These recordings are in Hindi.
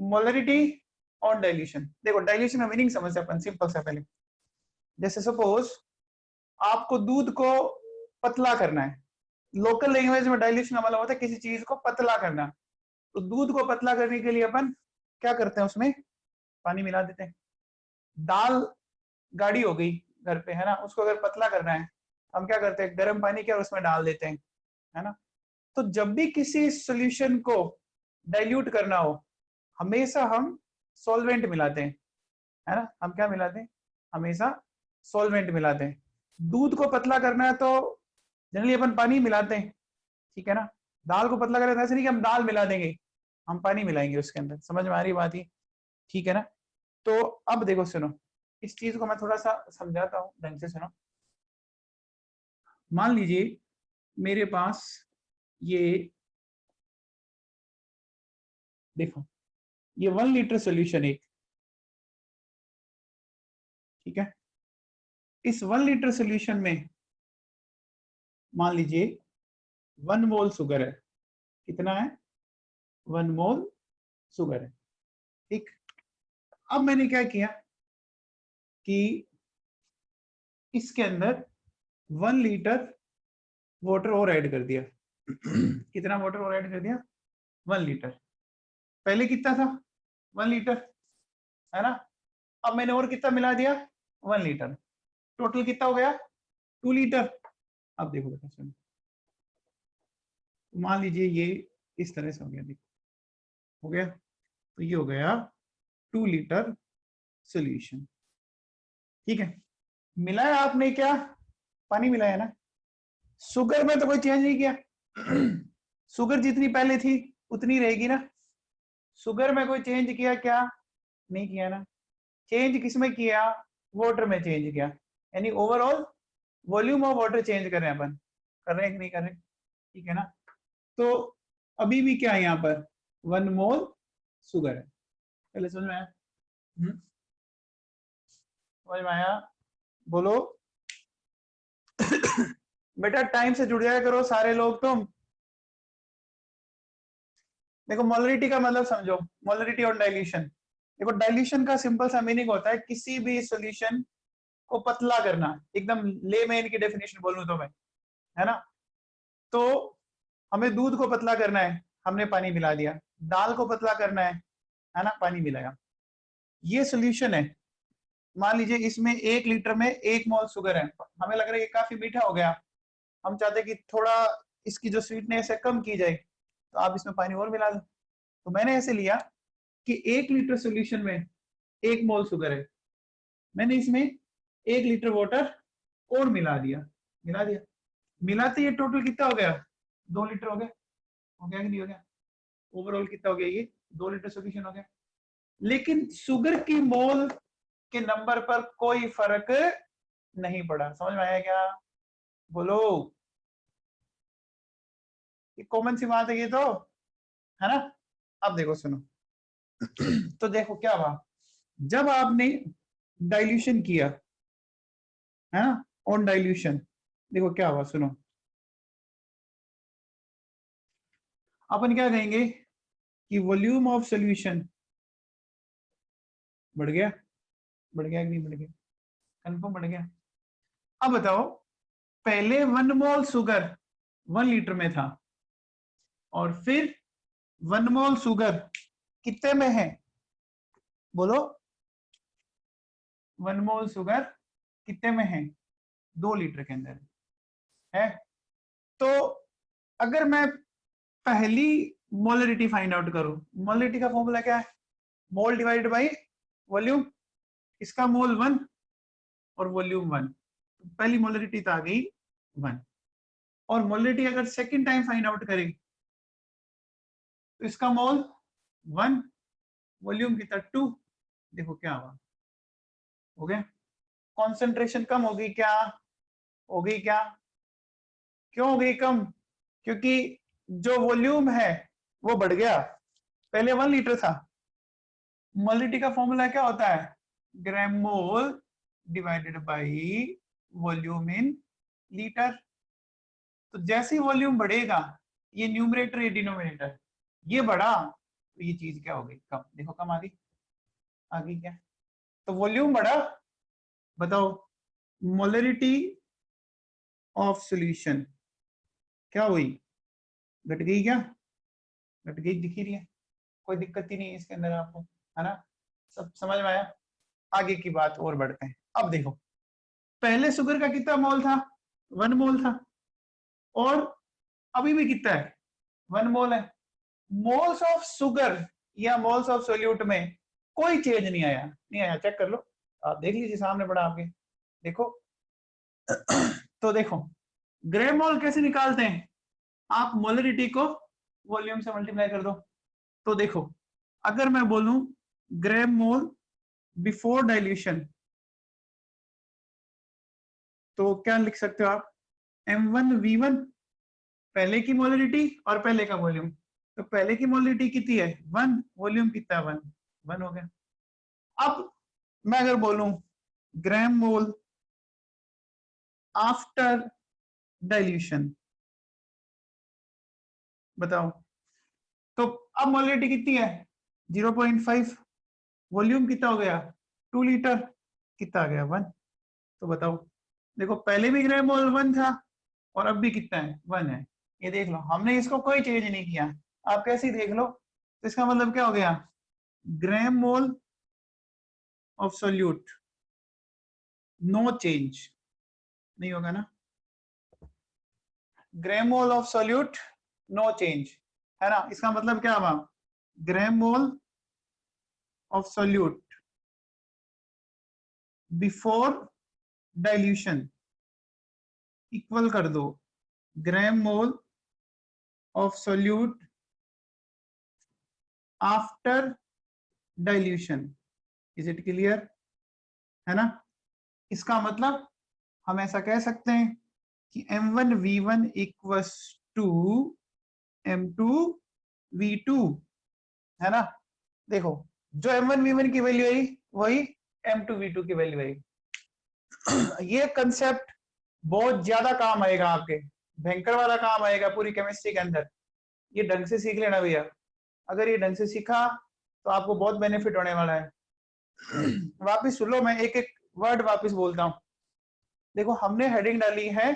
Molarity on dilution. देखो डाइल्यूशन का मीनिंग समझते अपन, सिंपल सा। पहले जैसे सपोज आपको दूध को पतला करना है, लोकल लैंग्वेज में डाइल्यूशन का मतलब होता है किसी चीज को पतला करना। तो दूध को पतला करने के लिए अपन क्या करते हैं, उसमें पानी मिला देते हैं। दाल गाढ़ी हो गई घर पे, है ना, उसको अगर पतला करना है हम क्या करते हैं, गर्म पानी क्या उसमें डाल देते हैं, है ना। तो जब भी किसी सॉल्यूशन को डाइल्यूट करना हो हमेशा हम सॉल्वेंट मिलाते हैं, है ना। हम क्या मिलाते हैं, हमेशा सॉल्वेंट मिलाते हैं। दूध को पतला करना है तो जनरली अपन पानी मिलाते हैं, ठीक है ना। दाल को पतला करना है ऐसे नहीं कि हम दाल मिला देंगे, हम पानी मिलाएंगे उसके अंदर। समझ में आ रही बात ही, ठीक है ना। तो अब देखो सुनो, इस चीज को मैं थोड़ा सा समझाता हूँ, ढंग से सुनो। मान लीजिए मेरे पास ये देखो, ये 1 लीटर सोल्यूशन एक, ठीक है। इस 1 लीटर सोल्यूशन में मान लीजिए 1 मोल शुगर है। कितना है, 1 मोल शुगर है, ठीक। अब मैंने क्या किया कि इसके अंदर 1 लीटर वाटर और ऐड कर दिया। कितना वाटर और ऐड कर दिया, 1 लीटर। पहले कितना था, 1 लीटर, है ना। अब मैंने और कितना मिला दिया, 1 लीटर। टोटल कितना हो गया, 2 लीटर। अब देखो बेटा सुनो, मान लीजिए ये इस तरह से हो गया, देखो हो गया। तो ये हो गया 2 लीटर सोल्यूशन, ठीक है। मिलाया आपने क्या, पानी मिलाया ना। शुगर में तो कोई चेंज नहीं किया। शुगर जितनी पहले थी उतनी रहेगी ना। शुगर में कोई चेंज किया क्या, नहीं किया ना। चेंज किसमें किया, वाटर में चेंज किया, यानी overall volume of water change कर रहे हैं अपन, कर रहे हैं कि नहीं कर रहे, ठीक है ना। तो अभी भी क्या है यहाँ पर, 1 मोल शुगर है। पहले समझ में आया, समझ में आया, बोलो। बेटा टाइम से जुड़ जाया करो सारे लोग तुम। देखो मोलरिटी का मतलब समझो, मोलरिटी और डाइल्यूशन। देखो डाइल्यूशन का सिंपल सा मीनिंग होता है किसी भी सॉल्यूशन को पतला करना, एकदम लेमैन की डेफिनेशन बोलूं तो मैं, है ना। तो हमें दूध को पतला करना है, हमने पानी मिला दिया। दाल को पतला करना है ना, पानी मिलाया। ये सॉल्यूशन है। मान लीजिए इसमें 1 लीटर में 1 मोल शुगर है, हमें लग रहा है ये काफी मीठा हो गया, हम चाहते हैं कि थोड़ा इसकी जो स्वीटनेस है कम की जाए, तो आप इसमें पानी और मिला दो। तो मैंने ऐसे लिया कि 1 लीटर सॉल्यूशन में 1 मोल शुगर है, मैंने इसमें 1 लीटर वाटर और मिला दिया, मिला दिया। मिलाते ये टोटल कितना हो गया, 2 लीटर हो गया, हो गया कि नहीं हो गया। ओवरऑल कितना हो गया, ये 2 लीटर सॉल्यूशन हो गया। लेकिन शुगर की मोल के नंबर पर कोई फर्क नहीं पड़ा। समझ में आया क्या, बोलो। ये कॉमन सी बात है ये तो, है ना। अब देखो सुनो। तो देखो क्या हुआ, जब आपने डाइल्यूशन किया, है ना, ऑन डाइल्यूशन, देखो क्या हुआ सुनो। अपन क्या कहेंगे कि वॉल्यूम ऑफ सॉल्यूशन बढ़ गया, बढ़ गया कि नहीं बढ़ गया, कंफर्म बढ़ गया। अब बताओ, पहले 1 मोल शुगर 1 लीटर में था, और फिर 1 मोल शुगर कितने में है, बोलो। 1 मोल शुगर कितने में है, 2 लीटर के अंदर है। तो अगर मैं पहली मोलरिटी फाइंड आउट करूं, मोलरिटी का फॉर्मूला क्या है, मोल डिवाइडेड बाय वॉल्यूम। इसका मोल 1 और वॉल्यूम 1, पहली मोलरिटी तो आ गई 1। और मोलरिटी अगर सेकंड टाइम फाइंड आउट करें तो इसका मोल 1, वॉल्यूम कितना 2। देखो क्या हुआ, हो गया। कॉन्सेंट्रेशन कम होगी क्या, हो गई क्या, क्यों हो गई कम, क्योंकि जो वॉल्यूम है वो बढ़ गया। पहले 1 लीटर था। मोलरिटी का फॉर्मूला क्या होता है, gram mole divided by volume in litre. तो जैसे ही वॉल्यूम बढ़ेगा, ये न्यूमरेटर ये डिनोमिनेटर ये बढ़ा, तो तो ये चीज क्या हो गई, कम। देखो कम आ गई, आ गई क्या? तो वॉल्यूम बढ़ा, बताओ मोलरिटी ऑफ सॉल्यूशन क्या हुई, घट गई क्या? घट गई, दिख ही रही है, कोई दिक्कत ही नहीं है इसके अंदर आपको, है ना? सब समझ में आया? आगे की बात और बढ़ते हैं। अब देखो पहले शुगर का कितना मोल था, 1 मोल था, और अभी भी कितना है, 1 मोल है। मोल्स ऑफ शुगर या मोल्स ऑफ सोल्यूट में कोई चेंज नहीं आया, नहीं आया, चेक कर लो, आप देख लीजिए सामने पड़ा आपके, देखो। तो देखो ग्रेम मोल कैसे निकालते हैं, आप मोलरिटी को वॉल्यूम से मल्टीप्लाई कर दो। तो देखो अगर मैं बोलूं ग्राम मोल बिफोर डाइल्यूशन, तो क्या लिख सकते हो आप, M1V1 पहले की मोलरिटी और पहले का वॉल्यूम। तो पहले की मोलरिटी कितनी है 1, वॉल्यूम कितना है 1 हो गया। अब मैं अगर बोलूं ग्राम मोल आफ्टर डाइल्यूशन, बताओ, तो अब मोलरिटी कितनी है 0.5, वॉल्यूम कितना हो गया 2 लीटर, कितना आ गया 1। तो बताओ, देखो पहले भी ग्राम मोल 1 था और अब भी कितना है 1 है, ये देख लो, हमने इसको कोई चेंज नहीं किया, आप कैसे ही देख लो। तो इसका मतलब क्या हो गया, gram mole of solute no change, नहीं होगा ना, gram mole of solute no change, है ना? इसका मतलब क्या हुआ, gram mole of solute before dilution equal कर दो gram mole of solute after dilution. Is it clear, है ना? इसका मतलब हम ऐसा कह सकते हैं कि M1V1 इक्वल्स टू M2V2, है ना? देखो जो M1V1 की वैल्यू आई वही M2V2 की वैल्यू आई। ये कंसेप्ट बहुत ज्यादा काम आएगा आपके, भयंकर वाला काम आएगा पूरी केमिस्ट्री के अंदर, ये ढंग से सीख लेना भैया। अगर ये ढंग से सीखा तो आपको बहुत बेनिफिट होने वाला है। वापिस सुन लो, मैं एक एक वर्ड वापिस बोलता हूँ। देखो हमने हेडिंग डाली है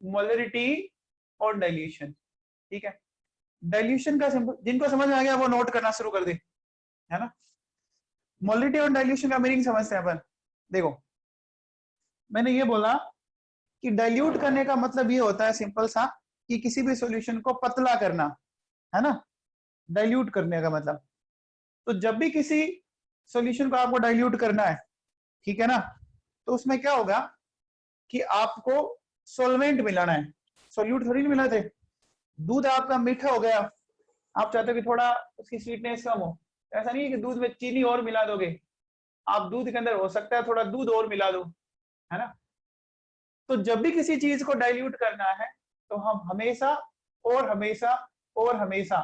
मोलरिटी और डाइल्यूशन, ठीक है? डाइल्यूशन का सिंपल, जिनको समझ में आ गया वो नोट करना शुरू कर दे, है ना? मोलरिटी और डाइल्यूशन का मीनिंग समझते हैं अपन। देखो मैंने ये बोला कि डाइल्यूट करने का मतलब ये होता है सिंपल सा, कि किसी भी सॉल्यूशन को पतला करना, है ना? डाइल्यूट करने का मतलब, तो जब भी किसी सॉल्यूशन को आपको डाइल्यूट करना है, ठीक है ना, तो उसमें क्या होगा कि आपको सॉल्वेंट मिलाना है, सॉल्यूट थोड़ी नहीं मिलाते। दूध आपका मीठा हो गया, आप चाहते हो कि थोड़ा उसकी स्वीटनेस कम हो, ऐसा नहीं है कि दूध में चीनी और मिला दोगे, आप दूध के अंदर हो सकता है थोड़ा दूध और मिला दो, है ना? तो जब भी किसी चीज को डाइल्यूट करना है तो हम हमेशा और हमेशा और हमेशा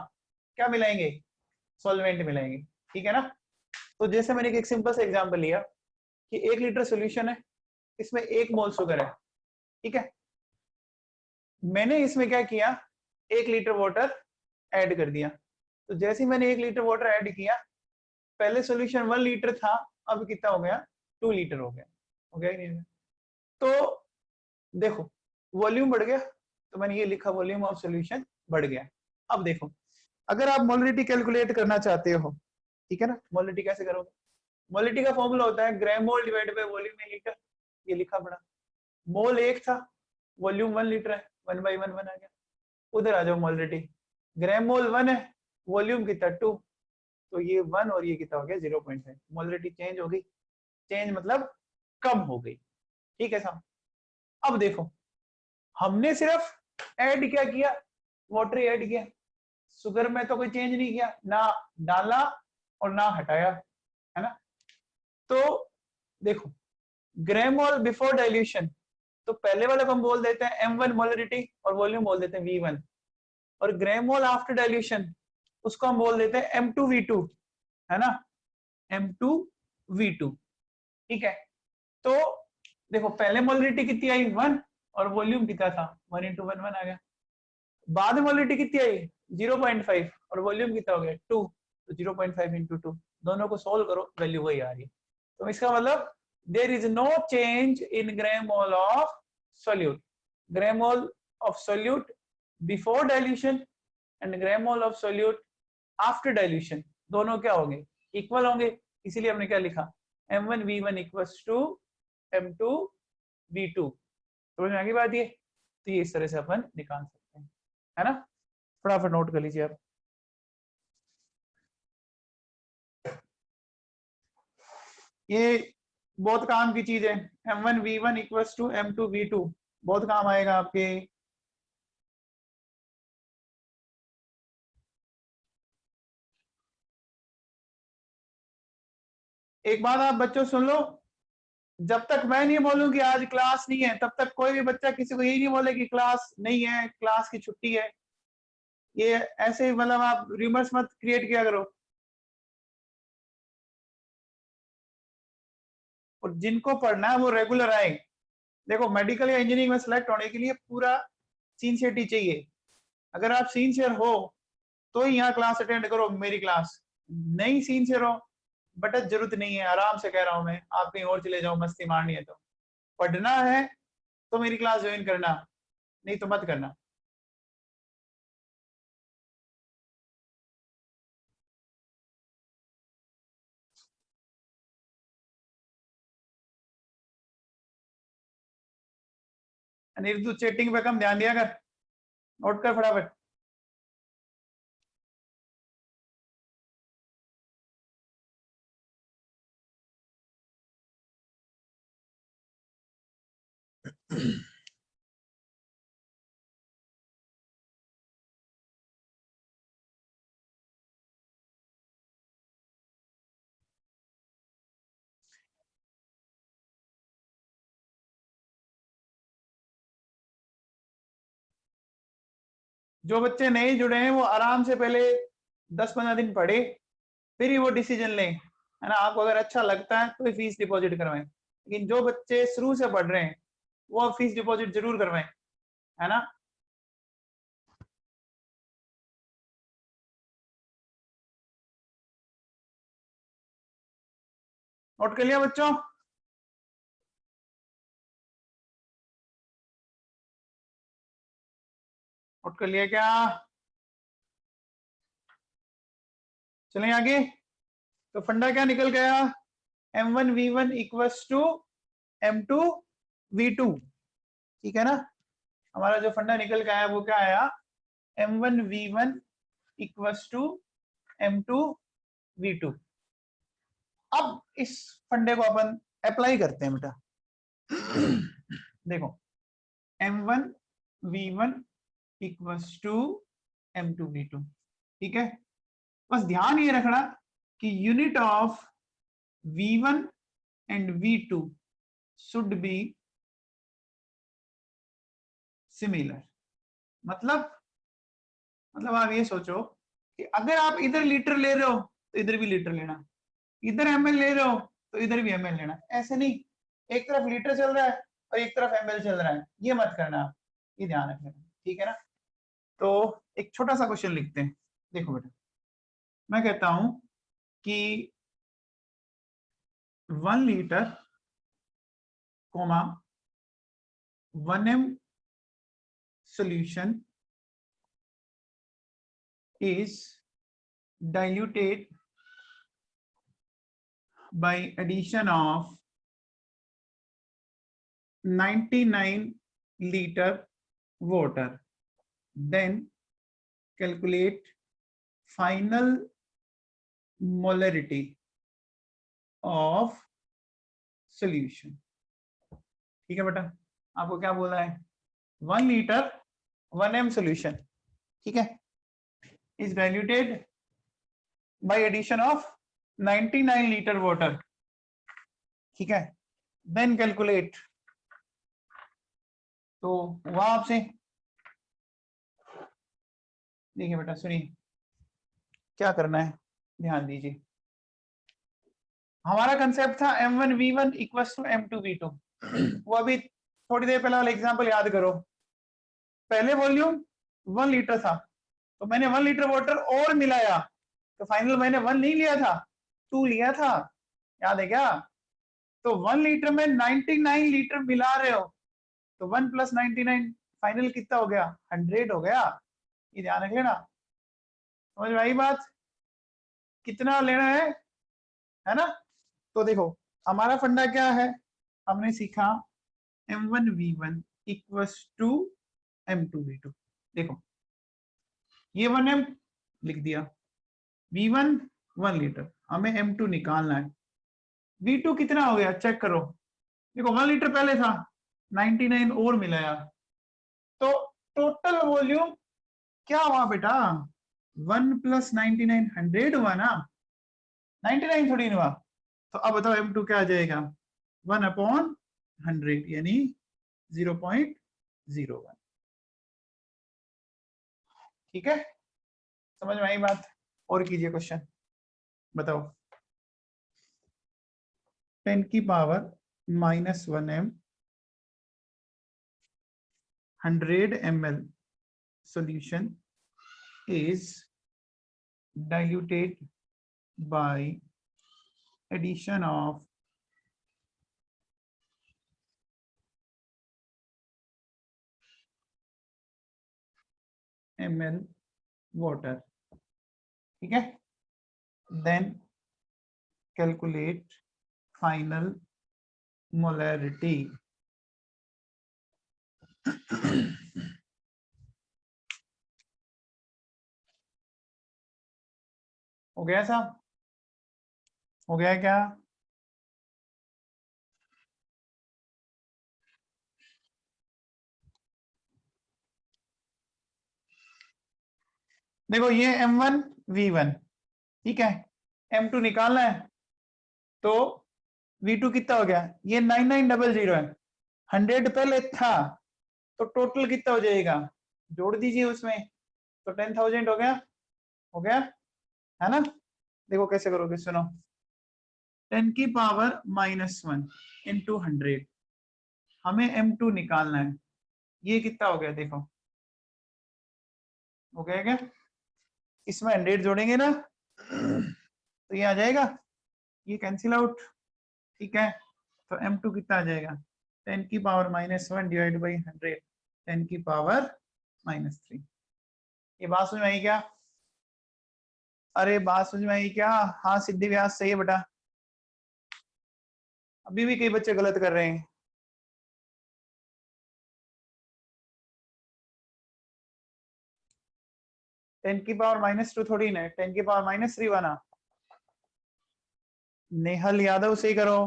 क्या मिलाएंगे, सॉल्वेंट मिलाएंगे, ठीक है ना? तो जैसे मैंने एक सिंपल सा एग्जांपल लिया कि 1 लीटर सॉल्यूशन है, इसमें 1 मोल शुगर है, ठीक है? मैंने इसमें क्या किया, 1 लीटर वाटर ऐड कर दिया। तो जैसे ही मैंने 1 लीटर वाटर ऐड किया, पहले सॉल्यूशन 1 लीटर था, अब कितना हो गया 2 लीटर हो गया, हो गया ही नहीं? तो देखो वॉल्यूम बढ़ गया, तो मैंने ये लिखा वॉल्यूम ऑफ सॉल्यूशन बढ़ गया। अब देखो अगर आप मोलरिटी कैलकुलेट करना चाहते हो, ठीक है ना, मोलरिटी कैसे करोगे, मोलरिटी का फॉर्मूला होता है gram mole divide by volume in litre, ये लिखा पड़ा, मोल 1 था, वॉल्यूम 1 लीटर है, 1/1 1 आ गया। उधर आ जाओ मोलरिटी, ग्राम मोल 1 है, वॉल्यूम कितना 2, तो ये 1 और ये कितना हो गया 0.5, मोलरिटी चेंज हो गई, चेंज मतलब कम हो गई, ठीक है साहब? अब देखो हमने सिर्फ ऐड क्या किया, वाटर ऐड किया, शुगर में तो कोई चेंज नहीं किया, ना डाला और ना हटाया, है ना? तो देखो ग्राम मोल बिफोर डाइल्यूशन, तो पहले वाले को हम बोल देते हैं M1 मोलरिटी और वॉल्यूम बोल देते हैं V1, और ग्राम मोल आफ्टर डाइल्यूशन उसको हम बोल देते हैं M2V2, है ना, M2V2, ठीक है? तो देखो पहले मोलरिटी कितनी आई 1 और वॉल्यूम कितना था 1 × 1 1 आ गया, बाद में मोलरिटी कितनी आई 0.5 और वॉल्यूम कितना हो गया 2, तो 0.5 इंटू 2, दोनों को सोल्व करो, वैल्यू वही आ रही है। तो इसका मतलब there is no change in gram mole of solute. Gram mole of solute before dilution and gram mole of solute after dilution, दोनों क्या होंगे? इक्वल होंगे। इसीलिए हमने क्या लिखा, M1V1 इक्वल्स टू M2V2। समझ में आ गई बात ये? तो ये इस तरह से अपन निकाल सकते हैं, है ना? फटाफट नोट कर लीजिए आप। ये बहुत काम की चीज है, M1V1 इक्वल्स टू M2V2, बहुत काम आएगा आपके। एक बात आप बच्चों सुन लो, जब तक मैं नहीं बोलूं कि आज क्लास नहीं है, तब तक कोई भी बच्चा किसी को यही नहीं बोले कि क्लास नहीं है, क्लास की छुट्टी है। ये ऐसे ही मतलब आप रूमर्स मत क्रिएट किया करो। और जिनको पढ़ना है वो रेगुलर आए। देखो, मेडिकल या इंजीनियरिंग में सिलेक्ट होने के लिए पूरा सिंसियरिटी चाहिए। अगर आप सिंसियर हो तो ही यहाँ क्लास अटेंड करो, मेरी क्लास। नहीं सिंसियर हो, बट जरूरत नहीं है, आराम से कह रहा हूं मैं, आप कहीं और चले जाओ, मस्ती मारनी है तो। पढ़ना है तो मेरी क्लास ज्वाइन करना, नहीं तो मत करना। अनिरुद्ध, चैटिंग पे कम ध्यान दिया कर, नोट कर फटाफट। जो बच्चे नहीं जुड़े हैं वो आराम से पहले 10-15 दिन पढ़े, फिर ही वो डिसीजन लें, है ना? आपको अगर अच्छा लगता है तो फीस डिपॉजिट करवाएं, लेकिन जो बच्चे शुरू से पढ़ रहे हैं वो फीस डिपॉजिट जरूर करवाएं, है ना? नोट कर लिया बच्चों? नोट कर लिया क्या? चलें आगे। तो फंडा क्या निकल गया? M1V1 इक्वल्स टू M2V2, ठीक है ना? हमारा जो फंडा निकल गया है वो क्या आया? M1V1 equals to M2V2। अब इस फंडे को अपन अप्लाई करते हैं बेटा। देखो, M1V1 इक्वल्स टू M2V2, ठीक है? बस ध्यान ये रखना कि unit of V1 and V2 should be similar. मतलब आप ये सोचो कि अगर आप इधर लीटर ले रहे हो तो इधर भी लीटर लेना, इधर ml ले रहे हो तो इधर भी ml लेना। ऐसे नहीं एक तरफ लीटर चल रहा है और एक तरफ ml चल रहा है, ये मत करना आप, ये ध्यान रखना, ठीक है ना? तो एक छोटा सा क्वेश्चन लिखते हैं। देखो बेटा, मैं कहता हूं कि 1 litre 1m solution is diluted by addition of 99 liter water, then calculate final molarity of solution। ठीक है बेटा, आपको क्या बोला है? 1 लीटर 1m solution, ठीक है, is diluted by addition of 99 liter water, ठीक है, then calculate। तो वहां आपसे देखिए बेटा, सुनिए क्या करना है, ध्यान दीजिए। हमारा कंसेप्ट था M1V1 इक्वल्स टू M2V2। वो अभी थोड़ी देर पहले वाला एग्जांपल याद करो। पहले वॉल्यूम 1 लीटर था, तो मैंने 1 लीटर वाटर और मिलाया, तो फाइनल मैंने 1 नहीं लिया था, 2 लिया था, याद है क्या? तो 1 लीटर में 99 लीटर मिला रहे हो, तो 1 + 99 फाइनल कितना हो गया? 100 हो गया। ये ध्यान रख लेना, समझ में आई बात? कितना लेना है ना? तो देखो हमारा फंडा क्या है, हमने सीखा m1v1 = m2v2। देखो ये 1m लिख दिया, v1 1 लीटर, हमें m2 निकालना है। v2 कितना हो गया चेक करो, देखो 1 लीटर पहले था, 99 और मिलाया, तो टोटल वॉल्यूम क्या हुआ बेटा? 1 + 99 100 हुआ ना, 99 थोड़ी हुआ। तो अब बताओ m2 क्या आ जाएगा? 1/100 यानी 0.01। ठीक है, समझ में आई बात? और कीजिए क्वेश्चन, बताओ। 10⁻⁻1m 100 ml solution is diluted by addition of ml water। ठीक है, then calculate final molarity। हो गया साहब? हो गया क्या? देखो ये m1 v1, ठीक है, m2 निकालना है, तो v2 कितना हो गया? ये 9900 है, 100 पहले था, तो टोटल कितना हो जाएगा? जोड़ दीजिए उसमें, तो 10,000 हो गया। हो गया है ना? देखो कैसे करोगे, सुनो। 10⁻⁻1 इंटू 100, हमें m2 निकालना है, ये कितना हो गया देखो? हो गया क्या? इसमें 100 जोड़ेंगे ना, तो ये आ जाएगा, ये कैंसिल आउट। ठीक है, तो m2 कितना आ जाएगा? 10⁻⁻1 डिवाइड बाई 100, 10⁻⁻3। ये बात समझ में आई क्या? अरे बात समझ में आई क्या? हाँ सिद्धि व्यास सही है बेटा, अभी भी कई बच्चे गलत कर रहे हैं। (10⁻⁻2 थोड़ी ना, 10⁻⁻3 बना। नेहल यादव सही करो।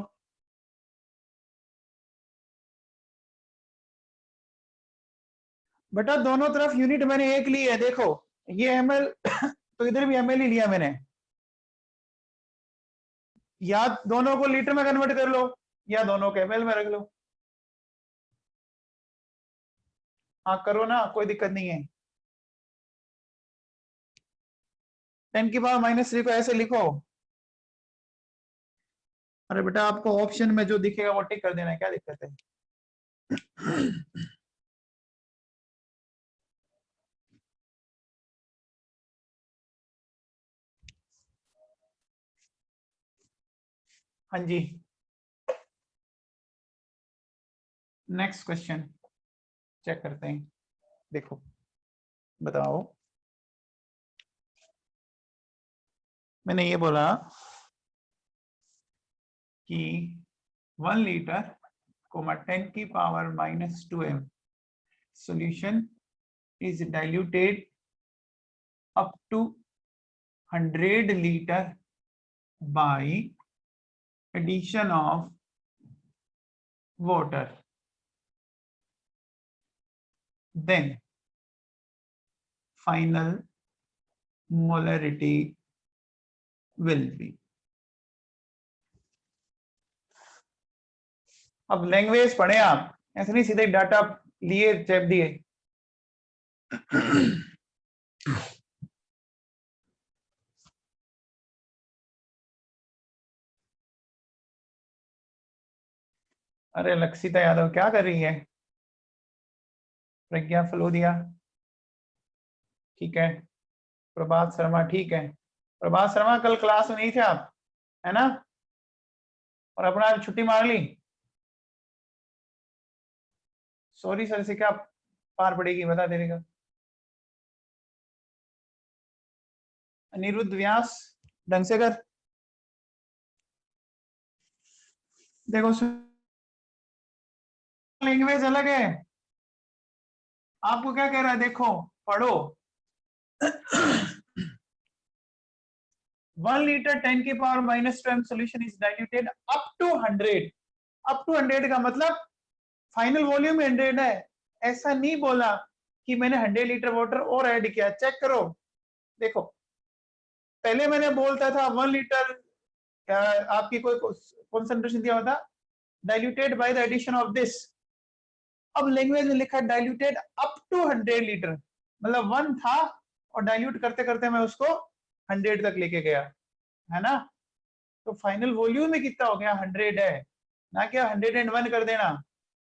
बेटा दोनों तरफ यूनिट मैंने एक ली है, देखो ये ml तो इधर भी ml ही लिया मैंने, या दोनों को लीटर में कन्वर्ट कर लो या दोनों को ml में रख लो। हाँ करो ना, कोई दिक्कत नहीं है। 10⁻⁻3 को ऐसे लिखो। अरे बेटा आपको ऑप्शन में जो दिखेगा वो टिक कर देना है, क्या दिक्कत है? हाँ जी, नेक्स्ट क्वेश्चन चेक करते हैं। देखो बताओ, मैंने ये बोला कि 1 litre, 10⁻⁻2m solution is diluted up to 100 liter by addition of water, then final molarity will be। अब लैंग्वेज पढ़े आप, ऐसे नहीं सीधे डाटा लिए चैप दिए। अरे लक्षिता यादव क्या कर रही है? प्रज्ञा फलोदिया ठीक है, प्रभात शर्मा ठीक है, प्रभात शर्मा कल क्लास में नहीं थे आप, है ना? और अपना छुट्टी मार ली। सॉरी सर से क्या पार पड़ेगी बता देने का। अनिरुद्ध व्यास ढंग से कर। देखो लैंग्वेज अलग है। आपको क्या कह रहा है, देखो पढ़ो। 1 लीटर 10 की power -12 solution is diluted up to 100। Up to 100 का मतलब फाइनल वॉल्यूम 100 है। ऐसा नहीं बोला कि मैंने 100 लीटर वाटर और ऐड किया। चेक करो, देखो पहले मैंने बोलता था 1 लीटर आपकी कोई कॉन्सेंट्रेशन दिया होता diluted by the addition of this. अब लैंग्वेज में लिखा डाइल्यूटेड अप टू 100 लीटर, मतलब 1 था और डाइल्यूट करते करते मैं उसको 100 तक लेके गया, है ना? तो फाइनल वॉल्यूम में कितना हो गया, 100 है, ना क्या 101 कर देना,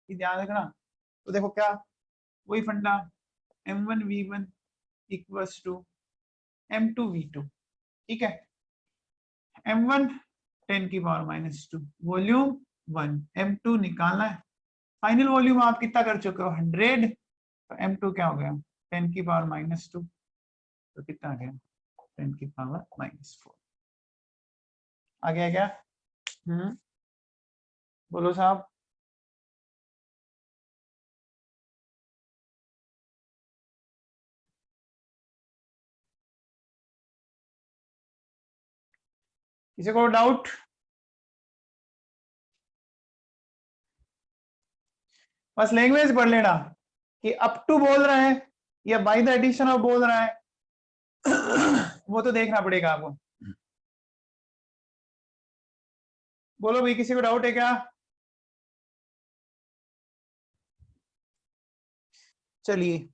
ये ध्यान रखना। तो देखो क्या वही फंडा, m1v1 इक्वल्स टू m2v2, ठीक है। m1 10 की पावर -2, वॉल्यूम 1, m2 निकालना है। फाइनल वॉल्यूम आप कितना कर चुके हो, 100। तो m2 क्या हो गया, 10 की पावर -2, तो कितना आ गया, 10 की पावर -4। आ गया क्या? बोलो साहब। किसी को डाउट? बस लैंग्वेज पढ़ लेना कि अप टू बोल रहा है या बाय द एडिशन ऑफ बोल रहा है, वो तो देखना पड़ेगा आपको। बोलो भाई, किसी को डाउट है क्या? चलिए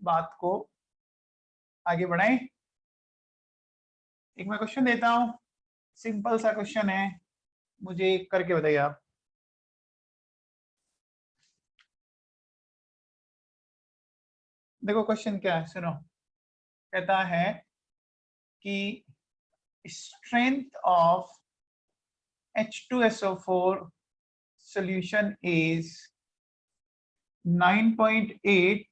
बात को आगे बढ़ाएं। एक मैं क्वेश्चन देता हूं, सिंपल सा क्वेश्चन है, मुझे करके बताइए आप। देखो क्वेश्चन क्या है, सुनो। कहता है कि strength of H2SO4 solution is 9.8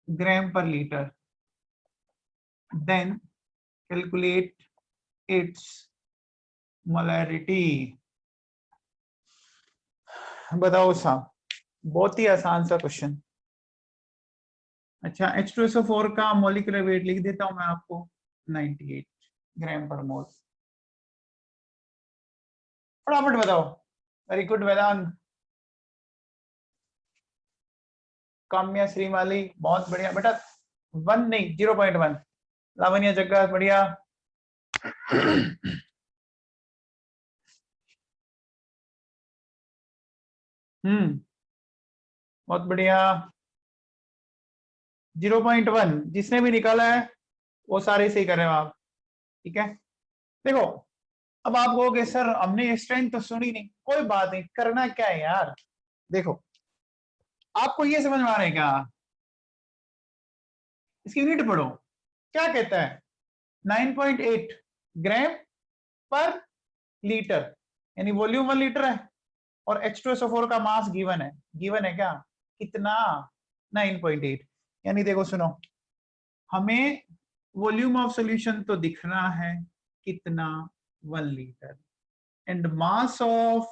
gram per liter, then calculate its molarity। बताओ साहब, बहुत ही आसान सा क्वेश्चन। अच्छा, H2SO4 का मॉलिक्यूलर वेट लिख देता हूं मैं आपको, 98 ग्राम पर मोल। फटाफट बताओ। वेरी गुड वेदांत, काम्या श्रीमाली, बहुत बढ़िया बेटा। 1 नहीं 0.1। लावण्य जग्गा बढ़िया। बहुत बढ़िया। 0.1 जिसने भी निकाला है वो सारे सही कर रहे हो आप, ठीक है। देखो अब आप कहोगे सर हमने स्ट्रेंथ तो सुनी नहीं, कोई बात नहीं, करना क्या है यार। देखो आपको ये समझ में आ रहा है क्या, इसकी यूनिट पढ़ो। क्या कहता है, 9.8 ग्राम पर लीटर, यानी वॉल्यूम 1 लीटर है, और H2SO4 का मास गिवन है। गिवन है क्या, कितना, 9.8। यानी देखो सुनो, हमें वॉल्यूम ऑफ सॉल्यूशन तो दिखना है कितना, 1 litre, and mass of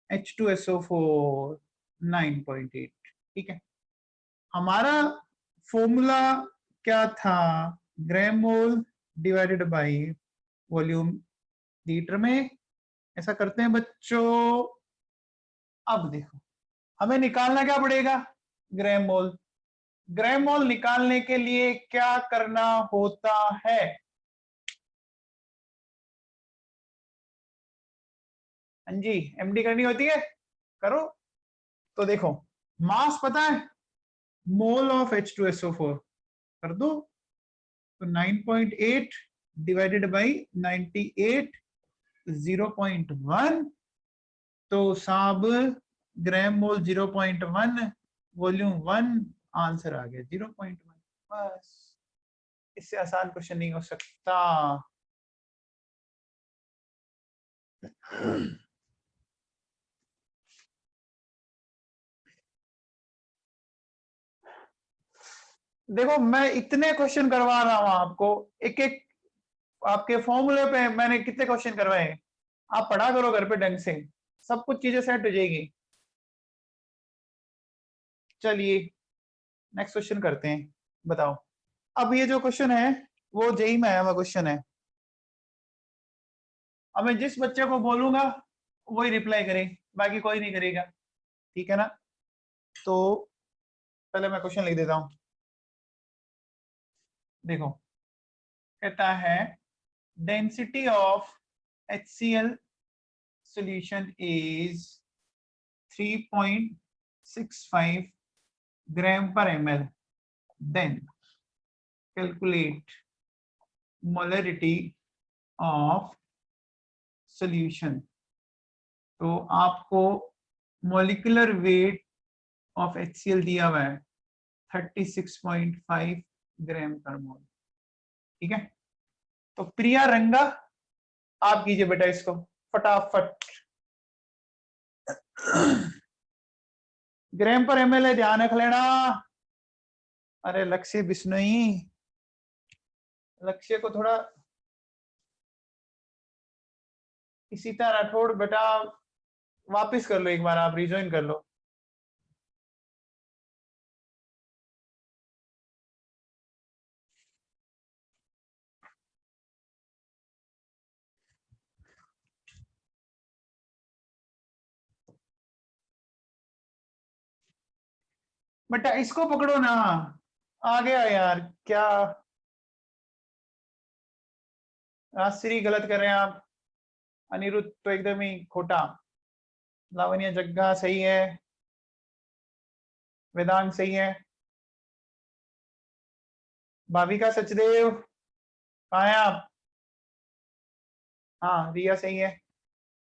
H2SO4 9.8, ठीक है। हमारा फॉर्मूला क्या था, gram mole divided by volume litre में। ऐसा करते हैं बच्चों। अब देखो हमें निकालना क्या पड़ेगा, ग्राम मोल। ग्राम मोल निकालने के लिए क्या करना होता है, हाँ जी एमडी करनी होती है, करो। तो देखो मास पता है, मोल ऑफ H2SO4 कर दो, तो 9.8 डिवाइडेड बाई 98, 0.1, तो साहब ग्राम मोल 0.1, वॉल्यूम 1, आंसर आ गया 0.1। बस इससे आसान क्वेश्चन नहीं हो सकता। देखो मैं इतने क्वेश्चन करवा रहा हूं आपको, एक एक आपके फॉर्मूले पे मैंने कितने क्वेश्चन करवाए। आप पढ़ा करो घर पे ढंग से, सब कुछ चीजें सेट हो जाएगी। चलिए नेक्स्ट क्वेश्चन करते हैं, बताओ। अब ये जो क्वेश्चन है वो जेई में आया हुआ क्वेश्चन है। अब मैं जिस बच्चे को बोलूंगा वही रिप्लाई करे, बाकी कोई नहीं करेगा, ठीक है ना। तो पहले मैं क्वेश्चन लिख देता हूं। देखो कहता है density of HCl solution is 3.65 gram per ml, then calculate molarity of solution। तो आपको मोलिकुलर वेट ऑफ HCl दिया हुआ है 36.5 ग्राम पर मोल, ठीक है। तो प्रिया रंगा आप कीजिए बेटा इसको फटाफट। ग्राम पर ml है, ध्यान रख लेना। अरे लक्ष्य बिश्नोई, लक्ष्य को थोड़ा इसी तरह राठौड़ बेटा वापस कर लो, एक बार आप रिज्वाइन कर लो। बेटा इसको पकड़ो ना, आ गया यार क्या। राजश्री गलत कर रहे हैं आप, अनिरुद्ध तो एकदम ही खोटा, लावण्य जग्गा सही है, वेदांत सही है, भाविका सचदेव कहाँ है आप। हाँ रिया सही है,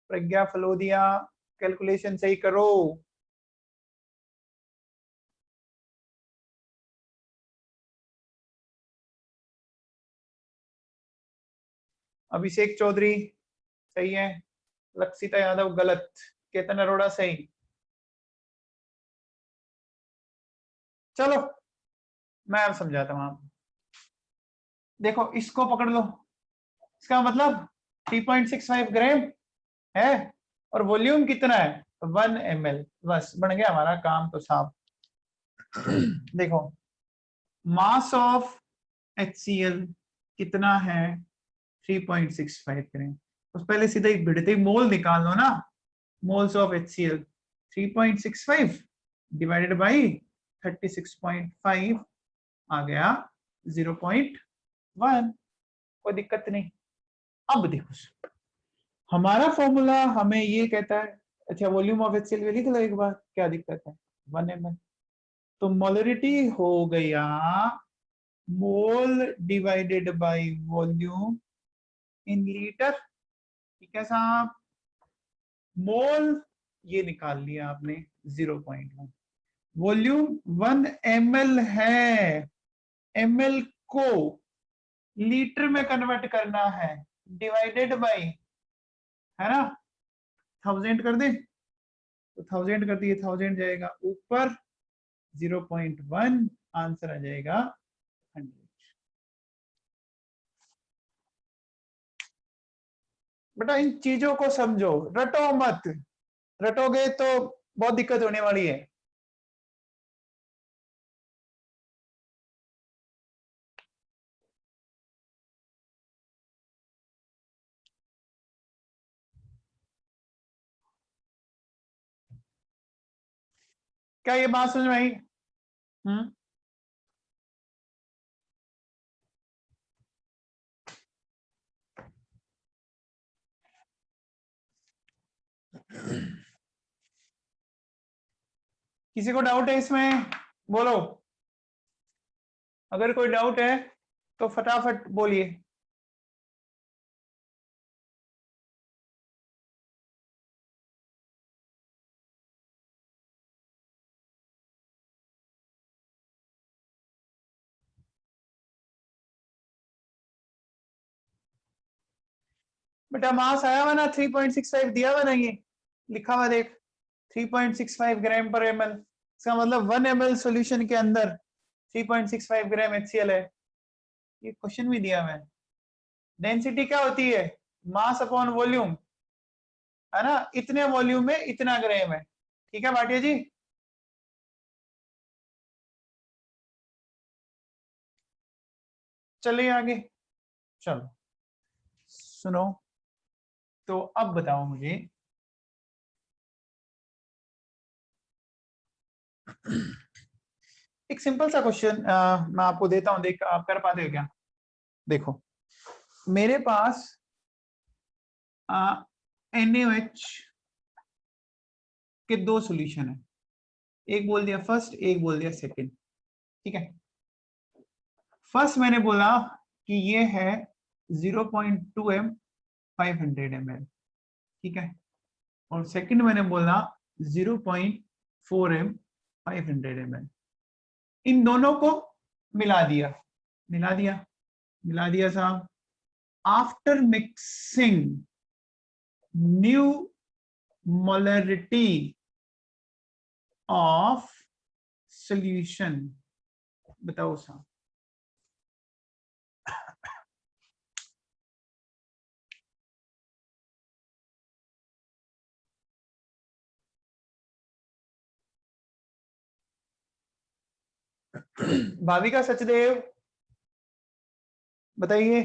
प्रज्ञा फलोदिया कैलकुलेशन सही करो। अभिषेक चौधरी सही है, लक्षिता यादव गलत, केतन अरोड़ा सही। चलो मैं अब समझाता हूँ आपको। देखो इसको पकड़ लो, इसका मतलब 3.65 ग्राम है और वॉल्यूम कितना है 1 ml, बस बन गया हमारा काम तो साफ। देखो मास ऑफ HCl कितना है 3.65 ग्राम, तो पहले सीधा एक भिड़ते ही मोल निकाल लो ना। Moles of HCl 3.65 divided by 36.5 आ गया 0.1, कोई दिक्कत नहीं। अब देखो हमारा फॉर्मूला हमें ये कहता है, अच्छा वॉल्यूम ऑफ HCl लिख लो एक बार, क्या दिक्कत है 1 ml। तो मोलरिटी हो गया मोल divided by volume in litre, ठीक है साहब। मोल ये निकाल लिया आपने 0.1, वॉल्यूम 1 ml है, ml को लीटर में कन्वर्ट करना है, डिवाइडेड बाय, है ना, 1000 कर दे, तो 1000 कर दिए, 1000 जाएगा ऊपर 0.1, आंसर आ जाएगा 100। बेटा इन चीजों को समझो, रटो मत, रटोगे तो बहुत दिक्कत होने वाली है। क्या ये बात समझ में आई? हम्म, किसी को डाउट है इसमें, बोलो। अगर कोई डाउट है तो फटाफट बोलिए। बेटा मास आया हुआ ना 3.65 दिया हुआ ना, ये लिखा हुआ देख 3.65 ग्राम पर ml। इसका मतलब 1 ml सॉल्यूशन के अंदर 3.65 ग्राम HCl है। ये क्वेश्चन भी दिया हुआ है। डेंसिटी क्या होती है? मास अपॉन वॉल्यूम, है ना। इतने वॉल्यूम में इतना ग्राम है। ठीक है भाटिया जी। चलिए आगे। चलो सुनो, तो अब बताओ मुझे एक सिंपल सा क्वेश्चन मैं आपको देता हूं, देख आप कर पाते हो क्या? देखो मेरे पास NaOH के दो सॉल्यूशन है, एक बोल दिया फर्स्ट, एक बोल दिया सेकंड। ठीक है, फर्स्ट मैंने बोला कि ये है 0.2 m 500 ml। ठीक है, और सेकंड मैंने बोला 0.4 m 500 ml। इन दोनों को मिला दिया, मिला दिया, मिला दिया साहब। After mixing new molarity of solution, बताओ साहब। भाविका सचदेव बताइए।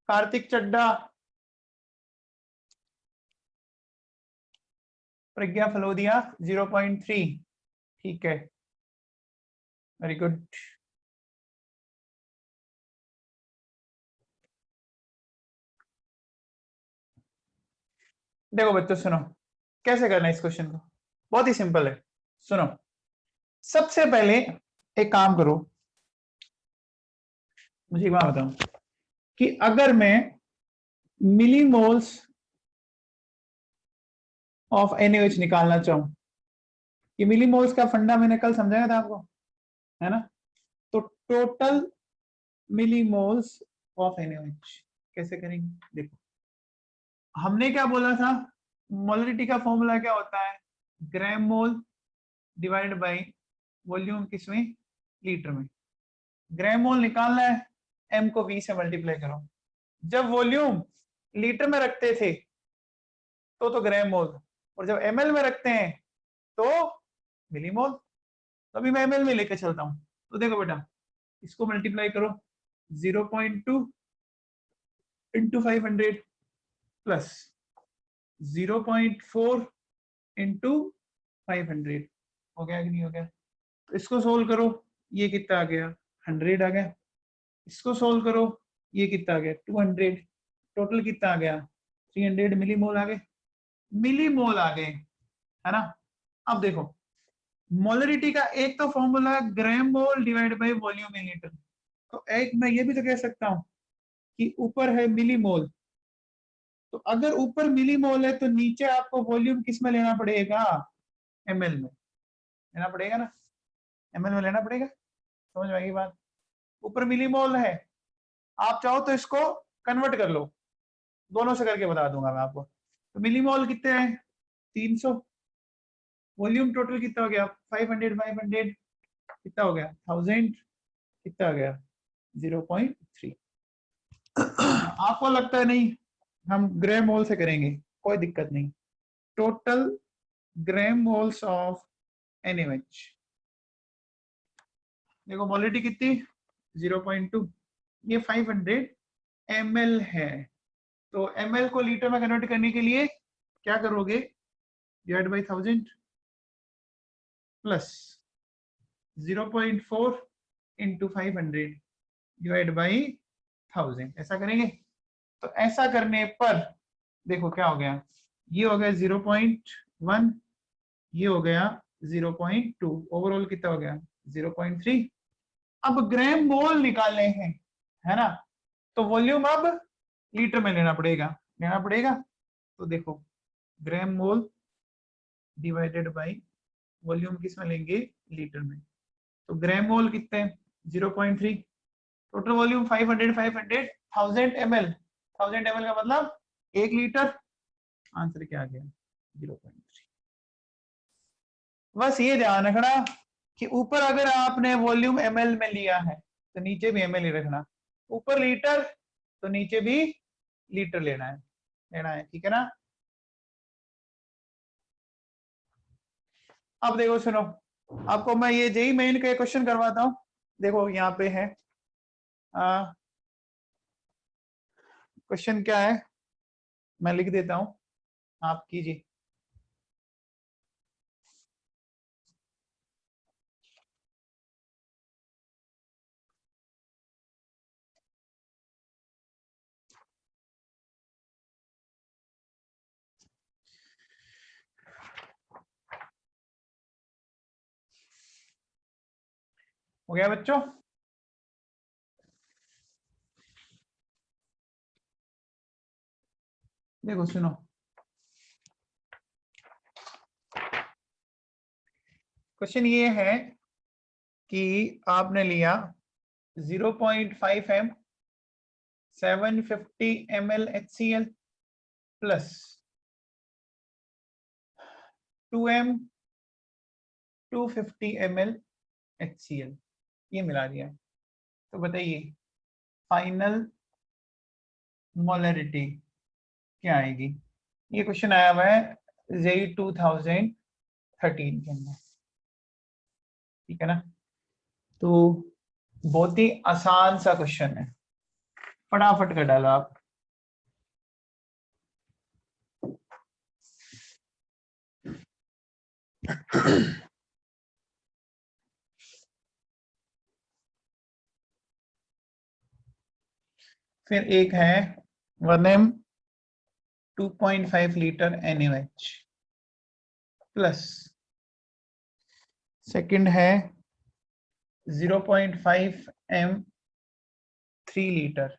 कार्तिक चड्डा, प्रज्ञा फलोदिया 0.3। ठीक है, वेरी गुड। देखो बच्चों सुनो, कैसे करना है इस क्वेश्चन को, बहुत ही सिंपल है। सुनो, सबसे पहले एक काम करो, मुझे एक बात बताओ कि अगर मैं मिलीमोल्स ऑफ NaOH निकालना चाहूं, ये मिलीमोल्स का फंडा मैंने कल समझाया था आपको, है ना। तो टोटल मिलीमोल्स ऑफ NaOH कैसे करेंगे? देखो हमने क्या बोला था, मोलरिटी का फॉर्मूला क्या होता है? Gram mole divided by volume किसमें? लीटर में। ग्राम मोल निकालना है, m को v से मल्टीप्लाई करो। जब वॉल्यूम लीटर में रखते थे तो ग्राम मोल, और जब ml में रखते हैं तो मिलीमोल। तो अभी मैं ml में लेकर चलता हूं। तो देखो बेटा, इसको मल्टीप्लाई करो, 0.2 इंटू 500 प्लस 0.4 इंटू 500। हो गया कि नहीं हो गया? तो इसको सोल्व करो, ये कितना आ गया? 100 आ गया। इसको सोल्व करो, ये कितना आ गया? 200। टोटल कितना आ गया? 300 मिलीमोल आ गए, मिलीमोल आ गए, है ना। अब देखो मोलरिटी का एक तो फॉर्मूला है gram mole divide by volume in litre. तो एक मैं ये भी तो कह सकता हूं कि ऊपर है मिलीमोल, तो अगर ऊपर मिलीमोल है तो नीचे आपको वॉल्यूम किस में लेना पड़ेगा? ml में लेना पड़ेगा ना, ml में लेना पड़ेगा। समझ में आएगी बात? ऊपर मिलीमोल है, आप चाहो तो इसको कन्वर्ट कर लो, दोनों से करके बता दूंगा मैं आपको। तो मिलीमोल कितने हैं? 300। वॉल्यूम टोटल कितना हो गया? 500 500 कितना हो गया? 1000 कितना आ गया? 0.3। आपको लगता है नहीं हम ग्राम मोल से करेंगे, कोई दिक्कत नहीं। Total gram moles of NaOH, देखो मोलिटी कितनी? 0.2। ये 500 ml है, तो ml को लीटर में कन्वर्ट करने के लिए क्या करोगे? Divide by 1000 plus 0.4 into 500 divide by 1000, ऐसा करेंगे। तो ऐसा करने पर देखो क्या हो गया, ये हो गया 0.1, ये हो गया 0.2, ओवरऑल कितना हो गया? 0.3। अब ग्राम मोल निकालने हैं, है ना, तो वॉल्यूम अब लीटर में लेना पड़ेगा, लेना पड़ेगा। तो देखो ग्राम मोल डिवाइडेड बाय वॉल्यूम किस में लेंगे? लीटर में। तो ग्राम मोल कितने हैं? 0.3। टोटल वॉल्यूम 500 500 1000 ml, 1000 ml का मतलब 1 लीटर। आंसर क्या आ गया? 0.3। बस ये ध्यान रखना कि ऊपर अगर आपने वॉल्यूम ml में लिया है तो नीचे भी ml ही रखना, ऊपर लीटर तो नीचे भी लीटर लेना है, ठीक है ना। अब देखो सुनो, आपको मैं ये जेई मेन का क्वेश्चन करवाता हूँ। देखो यहाँ पे है, क्वेश्चन क्या है मैं लिख देता हूँ, आप कीजिए। हो गया बच्चों? देखो सुनो, क्वेश्चन ये है कि आपने लिया 0.5 m 750 ml HCl plus 2 m 250 ml HCl, ये मिला दिया है। तो बताइए फाइनल मोलरिटी क्या आएगी? ये क्वेश्चन आया हुआ है जेई 2013 के अंदर, ठीक है ना। तो बहुत ही आसान सा क्वेश्चन है, फटाफट कर डालो आप। फिर एक है 1 m 2.5 litre NaOH plus, second है 0.5 m 3 लीटर,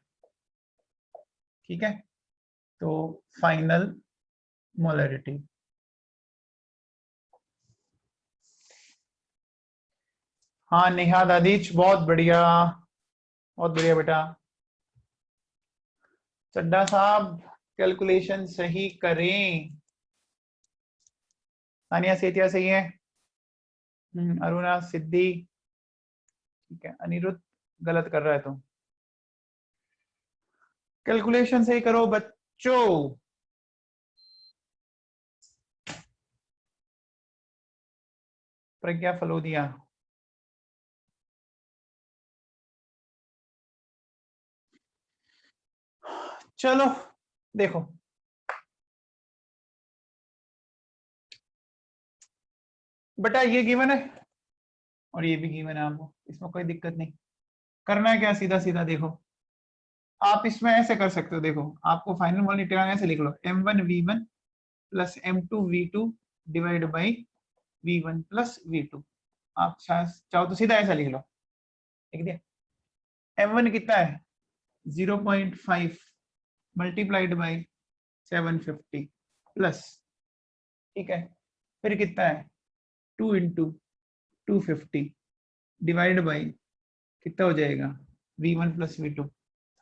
ठीक है। तो फाइनल मोलरिटी, हाँ नेहा दादीच, बहुत बढ़िया, बहुत बढ़िया बेटा। चड्डा साहब कैलकुलेशन सही करें। तानिया सेतिया सही है, अरुणा सिद्धि, ठीक है। अनिरुद्ध गलत कर रहा है तुम, कैलकुलेशन सही करो बच्चों। प्रज्ञा फलोदिया, चलो देखो, बेटा ये गिवन है और ये भी गिवन है आपको, इसमें कोई दिक्कत नहीं। करना है क्या, सीधा सीधा देखो, आप इसमें ऐसे कर सकते हो। देखो आपको फाइनल वॉल्यूम निकालना है, ऐसे लिख लो m1v1 plus m2v2 divide by v1 plus v2। आप चाहो तो सीधा ऐसा लिख लो, लिख दिया। m1 कितना है 0.5 मल्टीप्लाइड बाई 750 प्लस, ठीक है। फिर कितना है 2 इंटू 250 डिवाइड बाई कितना हो जाएगा v1 प्लस v2,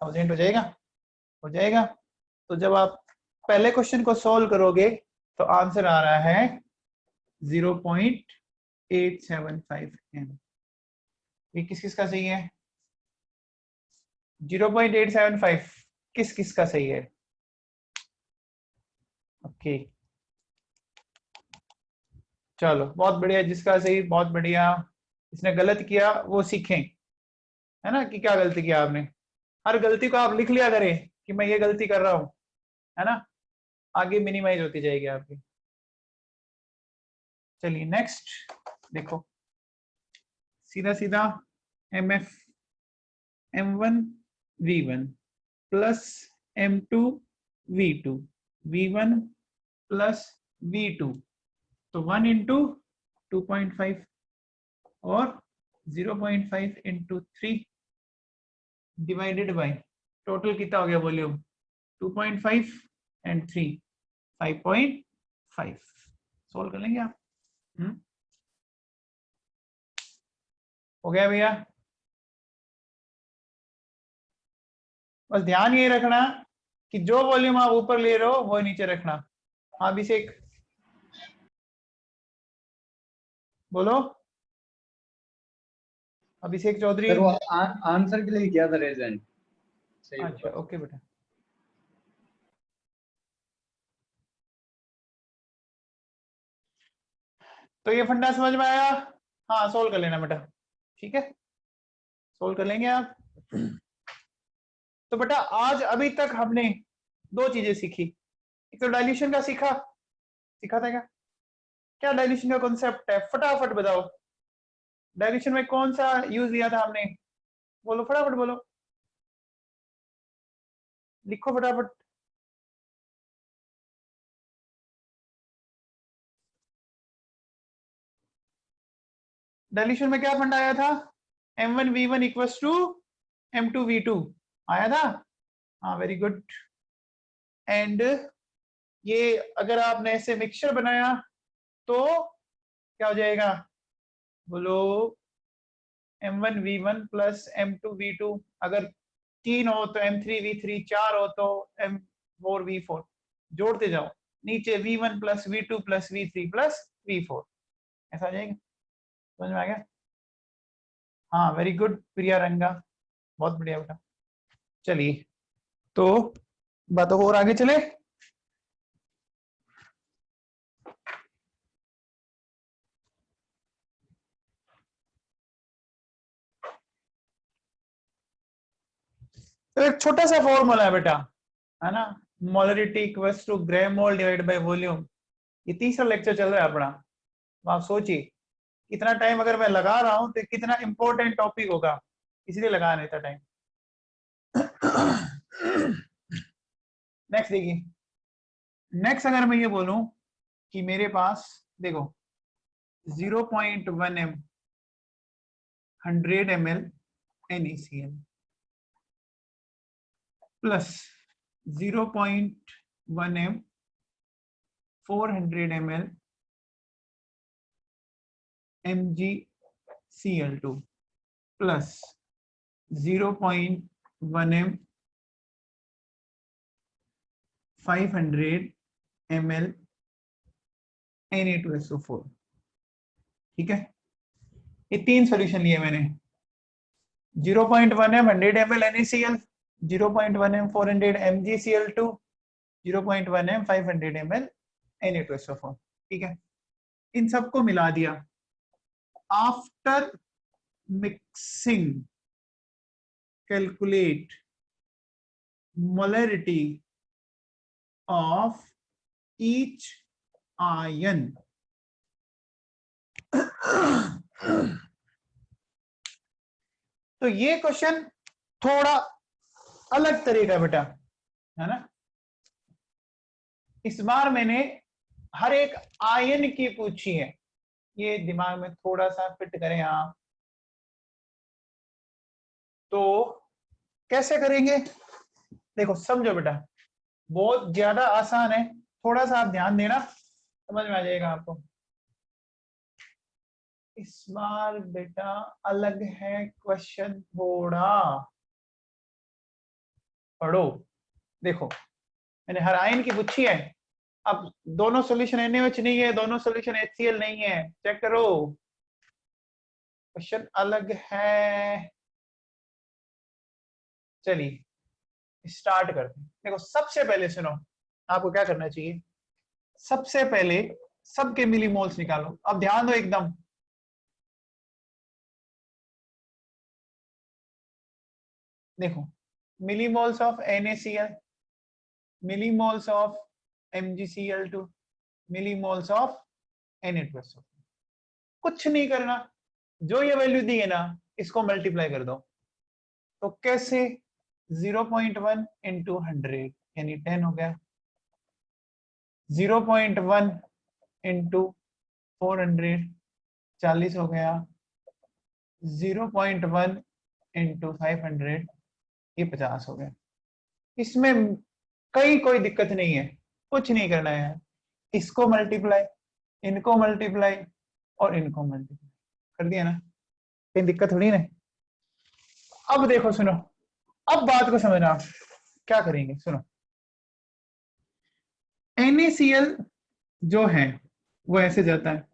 1000 हो जाएगा, हो जाएगा। तो जब आप पहले क्वेश्चन को सॉल्व करोगे तो आंसर आ रहा है 0.875 m। ये किस किस का सही है? 0.875 किस किस का सही है? ओके चलो बहुत बढ़िया, जिसका सही बहुत बढ़िया। इसने गलत किया वो सीखें, है ना, कि क्या गलती किया आपने। हर गलती को आप लिख लिया करें कि मैं ये गलती कर रहा हूं, है ना, आगे मिनिमाइज होती जाएगी आपकी। चलिए नेक्स्ट देखो, सीधा सीधा mf m1 v1 plus m2 v2 v1 plus v2, तो 1 इंटू 2.5 और 0.5 इंटू 3 डिवाइडेड बाई टोटल कितना हो गया वॉल्यूम 2.5 एंड 3 5.5। सोल्व कर लेंगे आप। हो गया भैया? बस ध्यान ये रखना कि जो वॉल्यूम आप ऊपर ले रहे हो वो नीचे रखना। हाँ अभिषेक बोलो। अभिषेक चौधरी। सर वो आंसर के लिए किया था रेजेंट सही अच्छा ऊपर। ओके बेटा। तो ये फंडा समझ में आया? हाँ सोल्व कर लेना बेटा, ठीक है सोल्व कर लेंगे आप। तो बेटा आज अभी तक हमने दो चीजें सीखी। एक तो डाइल्यूशन का सीखा था क्या? क्या डाइल्यूशन का कॉन्सेप्ट है फटाफट बताओ। डाइल्यूशन में कौन सा यूज लिया था हमने? बोलो फटाफट बोलो, लिखो फटाफट। डाइल्यूशन में क्या फंडा आया था? M1V1 इक्वल्स टू M2V2 आया था। हाँ वेरी गुड। एंड ये अगर आपने ऐसे मिक्सचर बनाया तो क्या हो जाएगा? बोलो M1V1 प्लस M2V2। अगर 3 हो तो M3V3, 4 हो तो M4V4, जोड़ते जाओ नीचे V1 plus V2 plus V3 plus V4, ऐसा आ जाएगा। समझ में आ गया? हाँ वेरी गुड प्रिया रंगा, बहुत बढ़िया बेटा। चलिए तो बातों को और आगे चले। तो एक छोटा सा फॉर्मूला है बेटा, है ना, molarity equals to gram mole divide by volume. ये तीसरा लेक्चर चल रहा है अपना। तो आप सोचिए इतना टाइम अगर मैं लगा रहा हूं तो कितना इंपॉर्टेंट टॉपिक होगा, इसलिए लगा नहीं था टाइम। नेक्स्ट देखिए, नेक्स्ट अगर मैं ये बोलूं कि मेरे पास देखो 0.1 m 100 ml NaCl plus 0.1 m 400 ml MgCl2 plus 0.1 m 500 ml Na2SO4। ठीक है, ये तीन सॉल्यूशन लिए मैंने। 0.1 m 100 ml NaCl, 0.1 m 400 MgCl2, 0.1 m 500 ml Na2SO4। ठीक है, इन सबको मिला दिया। After mixing calculate molarity of each ion. तो ये क्वेश्चन थोड़ा अलग तरीका बेटा, है ना। इस बार मैंने हर एक आयन की पूछी है, ये दिमाग में थोड़ा सा फिट करें आप। तो कैसे करेंगे देखो, समझो बेटा, बहुत ज्यादा आसान है, थोड़ा सा आप ध्यान देना समझ में आ जाएगा आपको। इस बार बेटा अलग है क्वेश्चन थोड़ा, पढ़ो। देखो मैंने हर आयन की पूछी है। अब दोनों सॉल्यूशन NaOH नहीं है, दोनों सॉल्यूशन HCl नहीं है, चेक करो क्वेश्चन अलग है। चलिए स्टार्ट करते हैं। देखो सबसे पहले सुनो, आपको क्या करना चाहिए, सबसे पहले सबके मिलीमोल्स निकालो। अब ध्यान दो एकदम, देखो millimoles of NaCl, millimoles of MgCl2, millimoles of Na2SO4। कुछ नहीं करना, जो ये वैल्यू दी है ना इसको मल्टीप्लाई कर दो। तो कैसे? 0.1 इंटू 100 यानी 10 हो गया, 0.1 इंटू 400 40 हो गया, 0.1 इंटू 500 ये 50 हो गया। इसमें कोई दिक्कत नहीं है, कुछ नहीं करना है, इसको मल्टीप्लाई, इनको मल्टीप्लाई और इनको मल्टीप्लाई कर दिया ना, कोई दिक्कत थोड़ी ना। अब देखो सुनो, अब बात को समझना, क्या करेंगे सुनो। NaCl जो है वो ऐसे जाता है,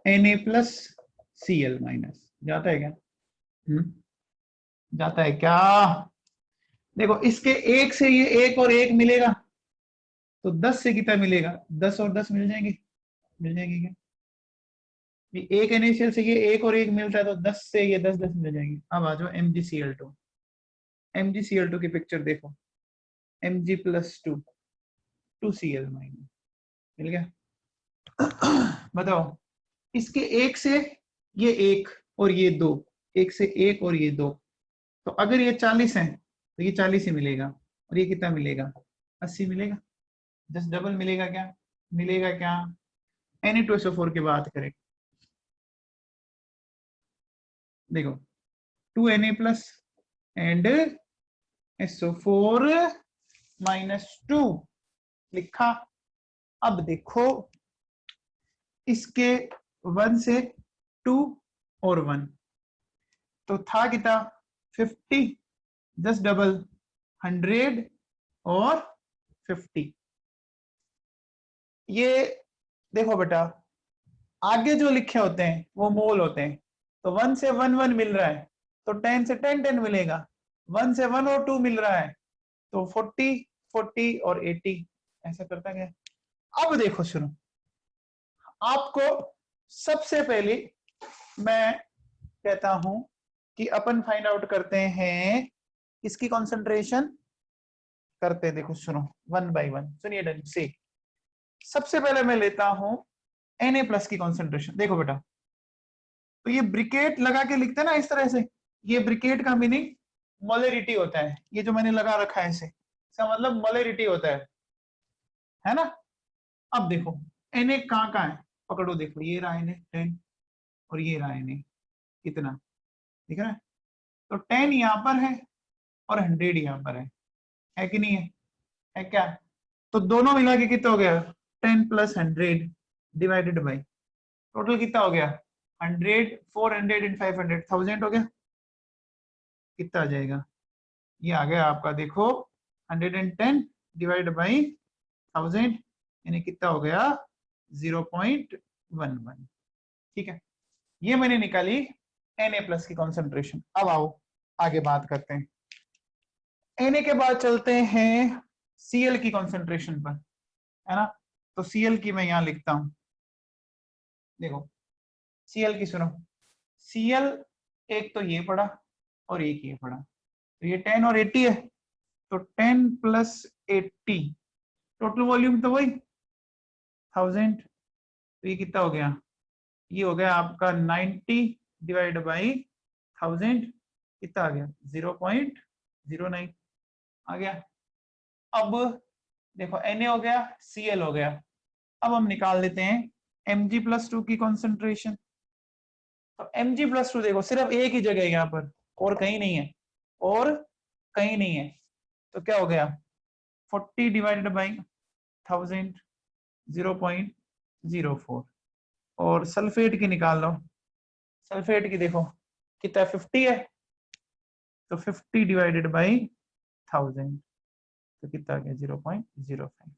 Na+Cl- जाता है क्या? जाता है क्या? देखो इसके एक से ये एक और एक मिलेगा तो 10 से कितना मिलेगा, 10 और 10 मिल जाएंगे, मिल जाएंगे क्या? ये एक NaCl से ये एक और एक मिलता है तो 10 से ये 10 10 मिल जाएंगे। अब आ जाओ MgCl2, MgCl2 की पिक्चर देखो, Mg+2 2Cl- मिल गया। बताओ, इसके एक से ये एक और ये दो, एक से एक और ये दो, तो अगर ये 40 है तो ये 40 ही मिलेगा, और ये कितना मिलेगा, 80 मिलेगा। जस्ट डबल मिलेगा क्या? मिलेगा क्या? Na2SO4 की बात करें, देखो 2Na+ एंड SO4-2 लिखा। अब देखो इसके 1 से 2 और 1 तो था कितना, 50, 10 डबल 100 और 50। ये देखो बेटा, आगे जो लिखे होते हैं वो मोल होते हैं, तो 1 से 1 1 मिल रहा है तो 10 से 10 10 मिलेगा, 1 से 1 और 2 मिल रहा है तो 40 40 और 80 ऐसा करता गया। अब देखो सुनो, आपको सबसे पहले मैं कहता हूं कि अपन फाइंड आउट करते हैं इसकी कंसंट्रेशन, करते हैं, देखो सुनो 1 बाय 1, सुनिए ढंग से। सबसे पहले मैं लेता हूं Na+ की कंसंट्रेशन। देखो बेटा, तो ये ब्रिकेट लगा के लिखते हैं ना इस तरह से, ये ब्रिकेट का मीनिंग मोलरिटी होता है, ये जो मैंने लगा रखा है इसे, इसका मतलब मोलरिटी होता है ना। अब देखो Na कहाँ है, पकड़ो, देखो ये रहा Na 10 और ये रहा Na, कितना दिख रहा है, तो 10 यहाँ पर है और 100 यहाँ पर है कि नहीं है क्या? तो दोनों मिला के कितना हो गया, 10 + 100 डिवाइडेड बाई टोटल कितना हो गया, 100 400 एंड 500 1000 हो गया। कितना आ जाएगा, ये आ गया आपका, देखो 110 डिवाइड बाई 1000 यानी कितना हो गया, 0.11। ठीक है, ये मैंने निकाली Na+ की कंसंट्रेशन। अब आओ आगे बात करते हैं, Na के बाद चलते हैं Cl की कंसंट्रेशन पर, है ना। तो Cl की मैं यहां लिखता हूं, देखो Cl की सुनो, Cl एक तो ये पड़ा और एक ये पड़ा, तो ये 10 और 80 है, तो 10 + 80 टोटल वॉल्यूम तो वही 1000, तो ये कितना हो गया, ये हो गया आपका 90 डिवाइड बाई 1000, कितना आ गया 0.09 आ गया। अब देखो Na हो गया, Cl हो गया, अब हम निकाल लेते हैं Mg+2 की कंसंट्रेशन। तो Mg+2 देखो सिर्फ एक ही जगह है यहाँ पर, और कहीं नहीं है, और कहीं नहीं है, तो क्या हो गया 40 डिवाइडेड बाई 1000 0.04। और सल्फेट की निकाल लो, सल्फेट की देखो कितना 50 है, तो 50 डिवाइडेड बाई 1000 तो कितना आ गया 0.05।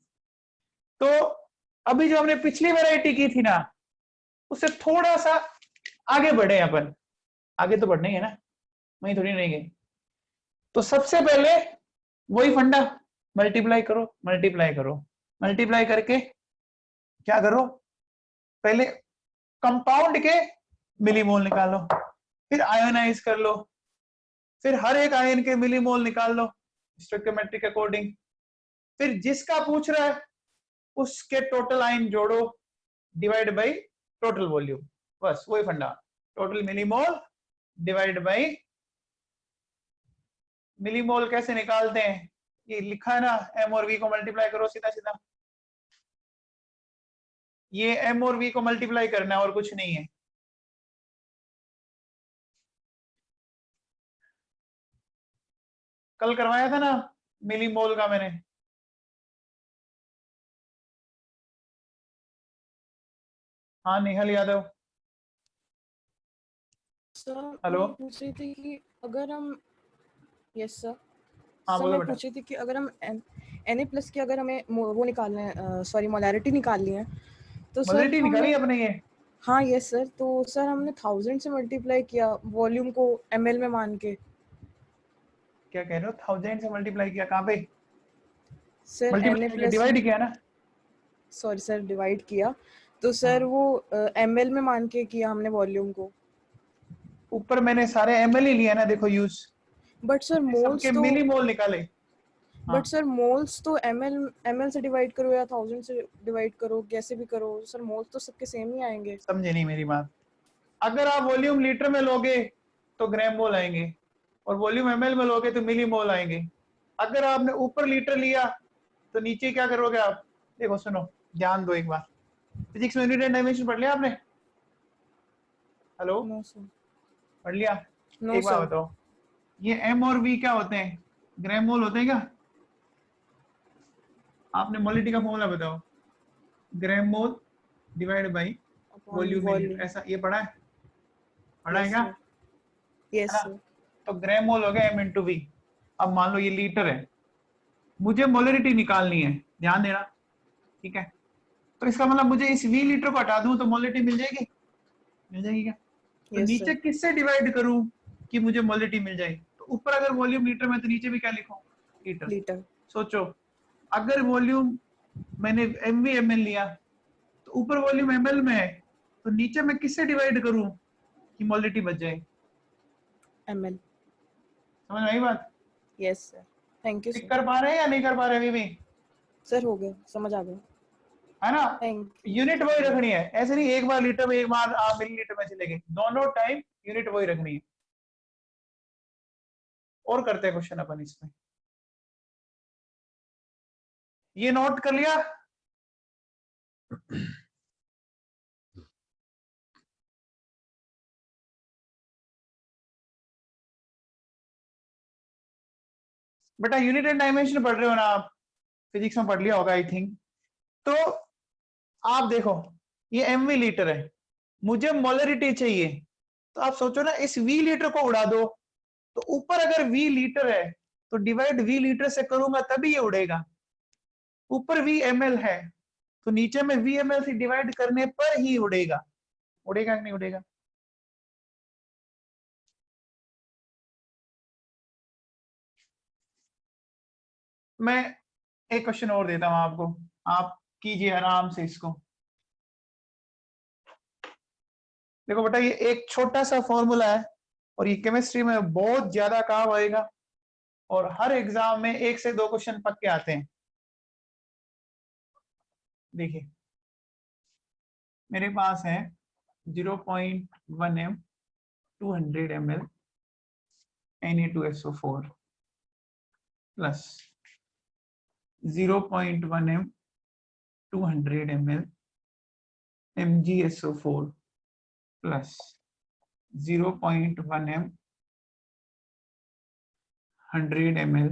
तो अभी जो हमने पिछली वैरायटी की थी ना, उससे थोड़ा सा आगे बढ़े अपन, आगे तो बढ़ना ही है ना, वहीं थोड़ी नहीं गए। तो सबसे पहले वही फंडा, मल्टीप्लाई करो मल्टीप्लाई करो, मल्टीप्लाई करके क्या करो, पहले कंपाउंड के मिलीमोल निकालो, फिर आयोनाइज कर लो, फिर हर एक आयन के मिलीमोल निकाल लो स्टोइकियोमेट्रिक अकॉर्डिंग, फिर जिसका पूछ रहा है उसके टोटल आयन जोड़ो डिवाइड बाई टोटल वॉल्यूम, बस वही फंडा, total millimole divide by millimole. कैसे निकालते हैं, ये लिखा है ना, एम और वी को मल्टीप्लाई करो सीधा सीधा, ये एम और वी को मल्टीप्लाई करना है और कुछ नहीं है। कल करवाया था ना मिलीमोल का मैंने, हाँ नेहल यादव, सर हेलो। मैं पूछ रही थी कि अगर हम यस सर। हाँ सर बोलो मैं बेटा। पूछ रही थी कि अगर हम Na प्लस की अगर हमें वो निकालना है, सॉरी मोलैरिटी निकालनी है, तो सर मोलरिटी निकाली हमने, आपने ये? हाँ यस सर, तो सर हमने 1000 से मल्टीप्लाई किया वॉल्यूम को ml में मान के। क्या कह रहे हो? 1000 से मल्टीप्लाई किया? कहाँ पे सर Na मल्टीप्लाई किया? प्लस, डिवाइड किया ना? सॉरी सर डिवाइड किया, तो सर हाँ। वो ml में मान के किया हमने वॉल्यूम को। ऊपर मैंने सारे ml ही लिया ना, देखो यूज। बट सर सबके मोल्स तो, मिलीमोल निकाले। हाँ बट सर मोल्स तो ml से डिवाइड करो या 1000 से डिवाइड करो, कैसे भी करो सर मोल्स तो सबके सेम ही आएंगे। समझे नहीं मेरी बात। अगर आप वॉल्यूम लीटर में लोगे तो ग्राम मोल आएंगे, और वॉल्यूम ml में लोगे तो मिली मोल आएंगे। अगर आपने ऊपर लीटर लिया तो नीचे क्या करोगे आप? देखो सुनो, ध्यान दो एक बार। फिजिक्स में यूनिट एंड डायमेंशन पढ़ लिया आपने? Hello, no sir. पढ़ लिया? नो एक बात सर। बताओ, ये m और v क्या होते हैं? ग्राम मोल होते हैं क्या? आपने मोलिटी का फॉर्मूला बताओ। Gram mole divide by upon volume in litre, volume. ऐसा ये पढ़ा है? पढ़ा है यस क्या? सर। है यस ना? सर। तो ग्राम मोल हो गया m इंटू वी। अब मान लो ये लीटर है, मुझे मोलरिटी निकालनी है, ध्यान देना, ठीक है? तो इसका मतलब मुझे इस v लीटर को हटा दूं तो मोलरिटी मिल जाएगी? मिल जाएगी क्या? तो यस नीचे सर। किससे डिवाइड करूं कि मुझे मोलरिटी मिल जाए? तो ऊपर अगर वॉल्यूम लीटर में तो नीचे भी क्या लिखूं? लीटर। लीटर। सोचो, अगर वॉल्यूम मैंने mv ml लिया तो ऊपर वॉल्यूम ml में है, तो नीचे मैं किससे डिवाइड करूं कि मोलरिटी बच जाए? ml। समझ में आई बात? Yes sir. Thank you tick sir. कर पा रहे हैं या नहीं कर पा रहे अभी भी? सर हो गया, समझ आ गया। है ना? Thank you unit sir. वही रखनी है, ऐसे नहीं एक बार लीटर में एक बार आप मिली लीटर में चले गए, दोनों टाइम यूनिट वही रखनी है। और करते हैं क्वेश्चन अपन इसमें। ये नोट कर लिया? बेटा यूनिट एंड डायमेंशन पढ़ रहे हो ना आप? फिजिक्स में पढ़ लिया होगा आई थिंक। तो आप देखो, ये mv लीटर है, मुझे मोलरिटी चाहिए, तो आप सोचो ना, इस v लीटर को उड़ा दो, तो ऊपर अगर v लीटर है तो डिवाइड v लीटर से करूंगा तभी ये उड़ेगा। ऊपर v ml है तो नीचे में v ml से डिवाइड करने पर ही उड़ेगा। उड़ेगा कि नहीं उड़ेगा? मैं एक क्वेश्चन और देता हूं आपको, आप कीजिए आराम से इसको। देखो बेटा, ये एक छोटा सा फॉर्मूला है और ये केमिस्ट्री में बहुत ज्यादा काम आएगा, और हर एग्जाम में 1 से 2 क्वेश्चन पक्के आते हैं। देखिए, मेरे पास है 0.1 m 200 ml Na2SO4 plus 0.1 m 200 ml MgSO4 plus 0.1 m 100 ml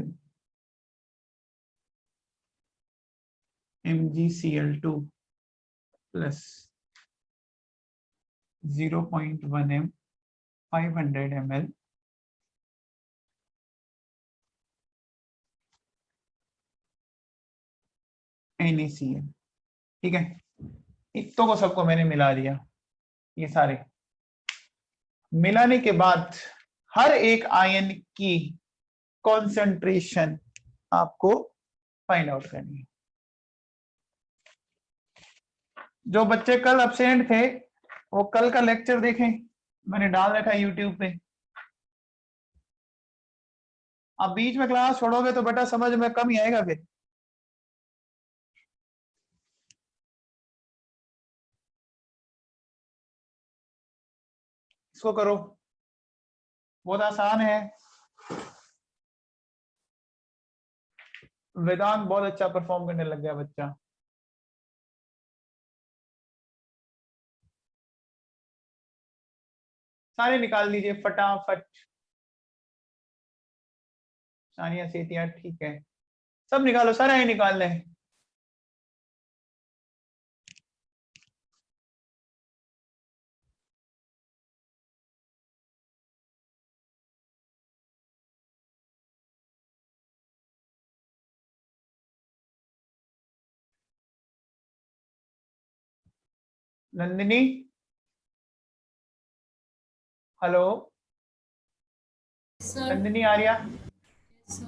MgCl2 plus 0.1 m 500 ml NaCl। ठीक है, इतनों को सबको मैंने मिला दिया। ये सारे मिलाने के बाद हर एक आयन की कॉन्सेंट्रेशन आपको फाइंड आउट करनी है। जो बच्चे कल अब्सेंट थे वो कल का लेक्चर देखें, मैंने डाल रखा है यूट्यूब पे। आप बीच में क्लास छोड़ोगे तो बेटा समझ में कम ही आएगा फिर। इसको करो, बहुत आसान है। वेदांत बहुत अच्छा परफॉर्म करने लग गया बच्चा। सारे निकाल दीजिए फटाफट। सानिया सेठिया ठीक है, सब निकालो, सारे ही निकाल लें। Nandini, hello, sir. Nandini Arya, sir.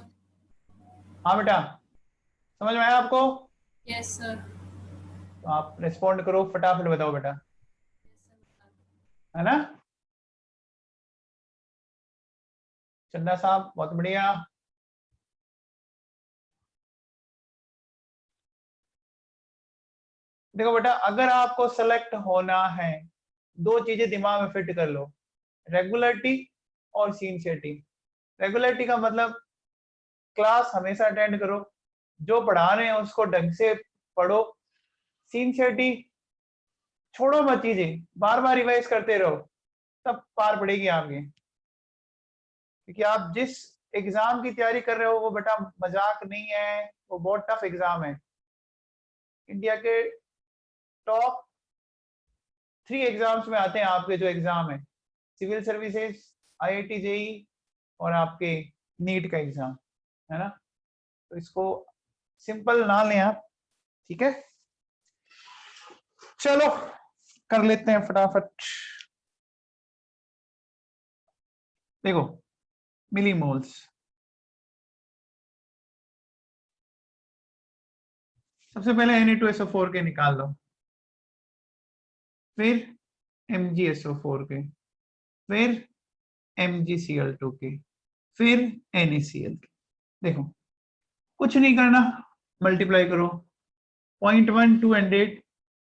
हाँ बेटा, समझ में आया आपको? Yes sir. तो आप रिस्पॉन्ड करो, फटाफट बताओ बेटा, है ना? चंदा साहब बहुत बढ़िया। देखो बेटा, अगर आपको सेलेक्ट होना है, दो चीजें दिमाग में फिट कर लो, रेगुलरिटी और सिंसियरिटी। रेगुलरिटी का मतलब क्लास हमेशा अटेंड करो, जो पढ़ा रहे हैं उसको ढंग से पढ़ो। सिंसियरिटी, छोड़ो मत चीजें, बार बार रिवाइज करते रहो, तब पार पड़ेगी आपके। क्योंकि आप जिस एग्जाम की तैयारी कर रहे हो वो बेटा मजाक नहीं है, वो बहुत टफ एग्जाम है। इंडिया के टॉप 3 एग्जाम्स में आते हैं आपके जो एग्जाम है, सिविल सर्विसेज, IIT JEE और आपके नीट का एग्जाम, है ना? तो इसको सिंपल ना लें आप, ठीक है? चलो कर लेते हैं फटाफट। देखो, मिलीमोल्स, सबसे पहले Na2SO4 के निकाल लो, फिर MgSO4 के, फिर MgCl2 के, फिर NaCl के। देखो कुछ नहीं करना, मल्टीप्लाई करो, 0.1 2 and 8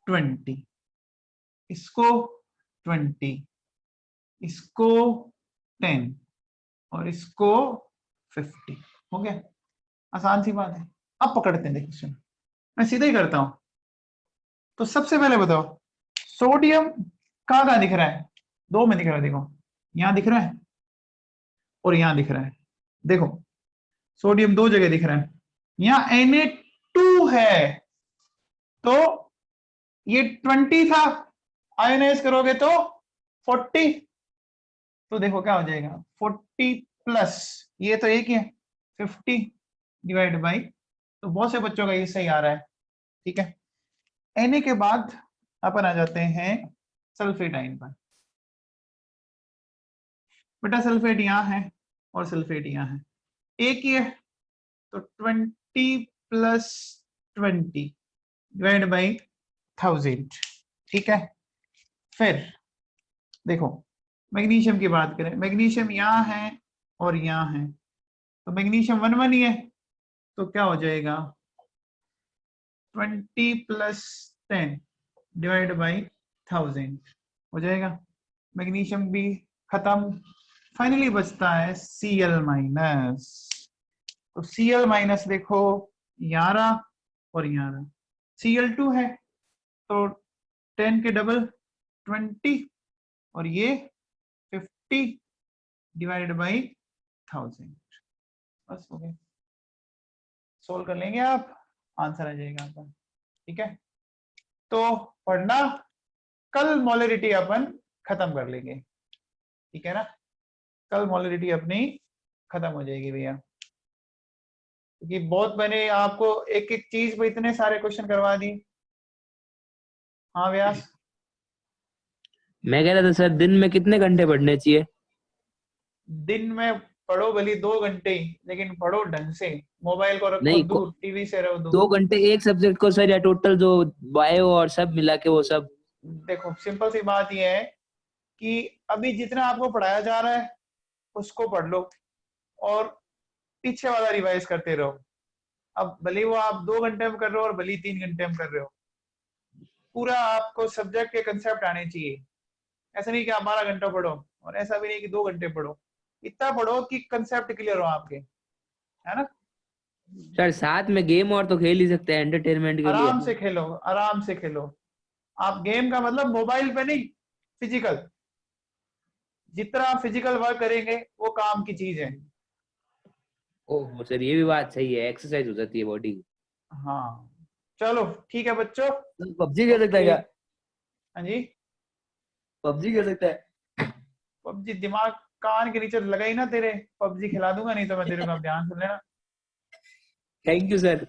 20, इसको 20, इसको 10 और इसको 50। हो गया, आसान सी बात है। अब पकड़ते हैं, देखो सुनो, मैं सीधा ही करता हूं। तो सबसे पहले बताओ, सोडियम कहाँ कहाँ दिख रहा है? 2 में दिख रहा है, देखो यहां दिख रहा है और यहां दिख रहा है। देखो सोडियम 2 जगह दिख रहा है, यहाँ Na2 है, तो ये 20 था, आयोनाइज करोगे तो 40, तो देखो क्या हो जाएगा, 40 प्लस ये तो एक ही है, 50 डिवाइड बाई, तो बहुत से बच्चों का ये सही आ रहा है, ठीक है? Na के बाद अपन आ जाते हैं सल्फेट आयन पर। बेटा सल्फेट यहाँ है और सल्फेट यहाँ है, एक ही है, तो 20 प्लस 20 डिवाइड बाई 1000, ठीक है? फिर देखो मैग्नीशियम की बात करें, मैग्नीशियम यहाँ है और यहाँ है, तो मैग्नीशियम 1 1 ही है, तो क्या हो जाएगा, 20 प्लस 10 डिवाइड बाई 1000 हो जाएगा। मैग्नीशियम भी खत्म, फाइनली बचता है Cl माइनस। तो Cl माइनस देखो 11 और 11, Cl2 है तो 10 के डबल 20 और ये 50 डिवाइड बाई 1000, बस हो गया। सोल्व कर लेंगे आप, आंसर आ जाएगा आपका, ठीक है? तो पढ़ना, कल मोलरिटी अपन खत्म कर लेंगे, ठीक है ना? कल मोलरिटी अपनी खत्म हो जाएगी भैया, क्योंकि बहुत मैंने आपको एक एक चीज पे इतने सारे क्वेश्चन करवा दी। हाँ व्यास, मैं कह रहा था सर, दिन में कितने घंटे पढ़ने चाहिए? दिन में पढ़ो भली 2 घंटे ही, लेकिन पढ़ो ढंग से, मोबाइल को रखो नहीं, दूर, टीवी से रहो 2 दूर। घंटे एक सब्जेक्ट को सर, या टोटल जो बायो और सब मिला के वो सब? देखो सिंपल सी बात यह है कि अभी जितना आपको पढ़ाया जा रहा है उसको पढ़ लो और पीछे वाला रिवाइज करते रहो। अब भले वो आप 2 घंटे में कर रहे हो और भले 3 घंटे में कर रहे हो, पूरा आपको सब्जेक्ट के कंसेप्ट आने चाहिए। ऐसा नहीं कि आप 12 घंटा पढ़ो और ऐसा भी नहीं कि 2 घंटे पढ़ो, इतना पढ़ो कि कंसेप्ट क्लियर हो आपके, है ना? सर साथ में गेम और तो खेल ही सकते हैं एंटरटेनमेंट के लिए। आराम से खेलो, आराम से खेलो। आप गेम का मतलब मोबाइल पे नहीं, फिजिकल, जितना आप फिजिकल वर्क करेंगे वो काम की चीज है। ओह सर, ये भी बात सही है, एक्सरसाइज हो जाती है बॉडी की। हाँ चलो ठीक है बच्चों। पबजी खेल सकता है ओके, क्या? हाँ जी, पबजी खेल सकता है? पबजी दिमाग कान के नीचे लगा ही ना तेरे, पबजी खिला दूंगा, नहीं तो मैं तेरे को अब ध्यान सुन लेना। Thank you sir.